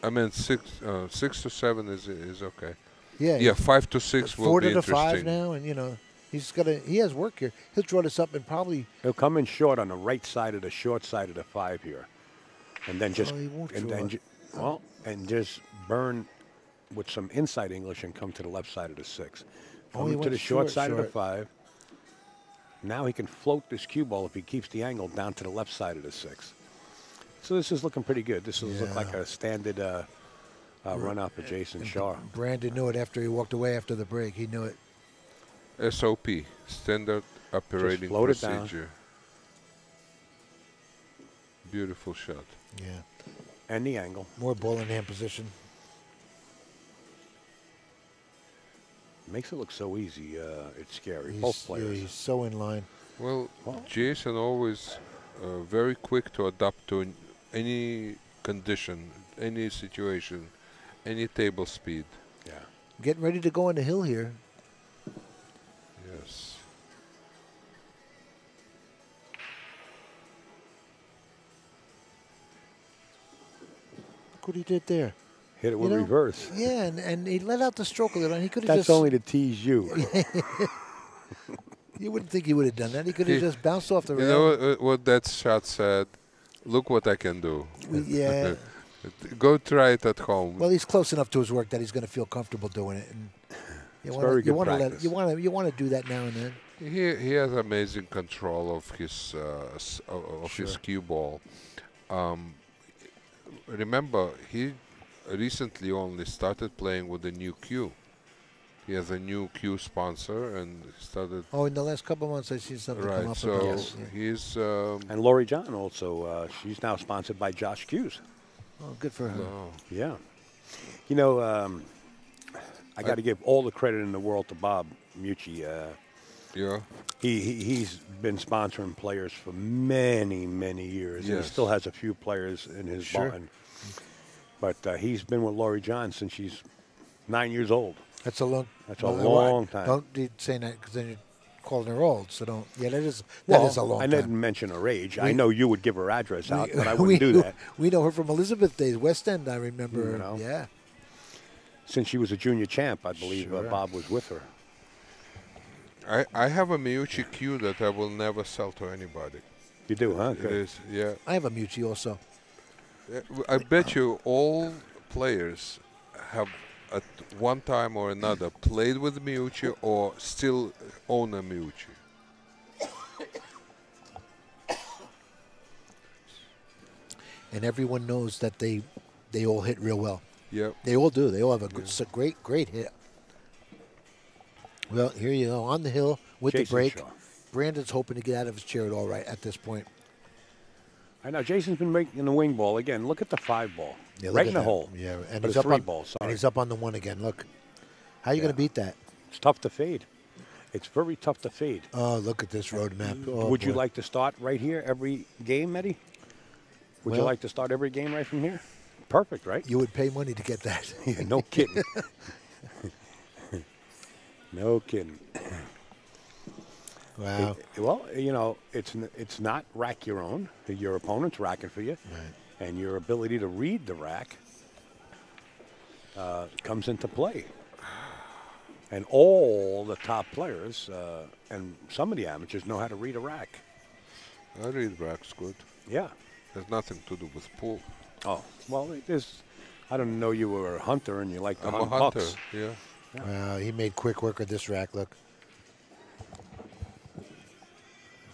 I mean, 6 to 7 is okay. Yeah. Yeah, 5 to 6 will 4 be to the interesting. 5 now, and he has work here. He'll draw this up and probably. He'll come in short on the right side of the short side of the 5 here, and then just he won't and draw. then and just burn with some inside English and come to the left side of the 6. Oh, Come he to went the short short, side of the short. 5. Now he can float this cue ball if he keeps the angle down to the left side of the 6. So this is looking pretty good. This will look like a standard run out for Jayson Shaw. Brandon knew it after he walked away after the break. He knew it. SOP, standard operating float it down. procedure. Beautiful shot. Yeah. And the angle. More ball in hand position. Makes it look so easy. It's scary. Both Yeah, players. he's so in line. Well, Jayson always very quick to adapt to any condition, any situation, any table speed. Yeah. Getting ready to go on the hill here. Yes. Look what he did there. Hit it with You know? reverse. Yeah, and he let out the stroke a little, and he could have That's just. only to tease you. You wouldn't think he would have done that. He could have just bounced off the You rail. know what that shot said? Look what I can do. Yeah. Go try it at home. Well, he's close enough to his work that he's going to feel comfortable doing it. And very good practice. you want to do that now and then. He has amazing control of his his cue ball. Remember, he recently only started playing with the new cue. He has a new cue sponsor and started. Oh, in the last couple of months, I see something come Right, up. so about this. he's. And Lori John also, she's now sponsored by Josh Hughes. Oh, good for her. No. Yeah. You know, I got to give all the credit in the world to Bob Mucci. Yeah. He's been sponsoring players for many, many years. And Yes. he still has a few players in his barn. But he's been with Lori John since she's 9 years old. That's a long. That's a long time. Don't be saying that because then you're calling her old. So don't. Yeah, that is a long I time. didn't mention her age. I know you would give her address out, but I wouldn't do that. We know her from Elizabeth days, West End. I remember. You know. Yeah. Since she was a junior champ, I believe Sure. Bob was with her. I have a Miyuchi cue that I will never sell to anybody. You do, huh? It Good. is, yeah. I have a Mucci also. I bet you all players have at one time or another played with Miyuchi or still own a Miyuchi. And everyone knows that they all hit real well. Yep. They all do. They all have a good, it's a great hit. Well, here you go on the hill with Jayson the break. Shaw. Brandon's hoping to get out of his chair at all right at this point. I know Jason's been making the wing ball again. Look at the 5 ball, Yeah, look right at in the that. hole. Yeah, and But he's a up 3 on ball. and Sorry, he's up on the 1 again. Look, how are you going to beat that? it's tough to fade. It's very tough to fade. Oh, look at this road map. Oh, Would you boy. like to start right here every game, Eddie? Would you Well- like to start every game right from here? Perfect, right? You would pay money to get that. Yeah, no kidding. No kidding. Wow. Well, you know, it's not rack your own. Your opponent's racking for you, Right. and your ability to read the rack comes into play. And all the top players and some of the amateurs know how to read a rack. I read racks good. Yeah. Has nothing to do with pool. Oh, well, it is. I don't know you were a hunter and you like to I'm a hunt hunter. bucks. Yeah. Wow, he made quick work of this rack. Look.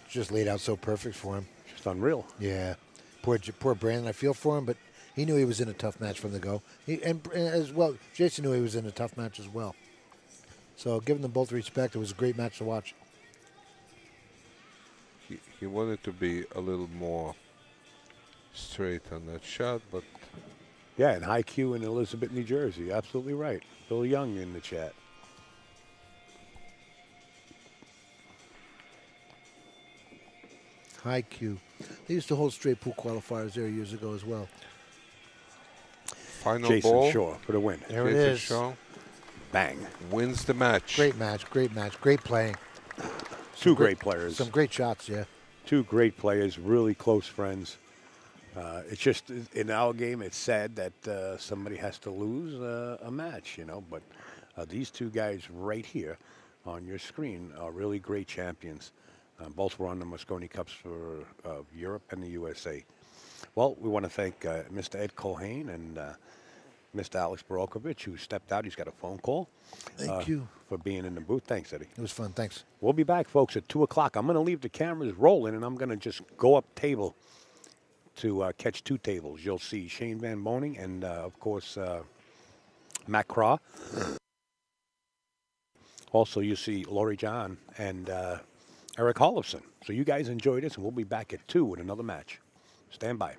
Just laid out so perfect for him. Just unreal. Yeah. Poor Brandon. I feel for him, but he knew he was in a tough match from the go. And as well, Jason knew he was in a tough match as well. So giving them both respect, it was a great match to watch. He wanted to be a little more straight on that shot, but Yeah, and high Q in Elizabeth, New Jersey. Absolutely right. Bill Young in the chat. High Q. They used to hold straight pool qualifiers there years ago as well. final Jason ball. Shaw for the win. There it Jason is. Shaw Bang. wins the match. Great match, great playing. Two great players. Some great shots, yeah. Two great players, really close friends. It's just in our game, it's sad that somebody has to lose a match, you know. But these two guys right here on your screen are really great champions. Both were on the Mosconi Cups for Europe and the USA. Well, we want to thank Mr. Ed Colhane and Mr. Alex Borokovich, who stepped out. He's got a phone call. Thank you. For being in the booth. Thanks, Eddie. It was fun. Thanks. We'll be back, folks, at 2 o'clock. I'm going to leave the cameras rolling, and I'm going to just go up table to catch 2 tables. You'll see Shane Van Boning and, of course, Matt Craw. Also, you see Laurie John and Eric Hollefson. So you guys enjoy this, and we'll be back at 2 with another match. Stand by.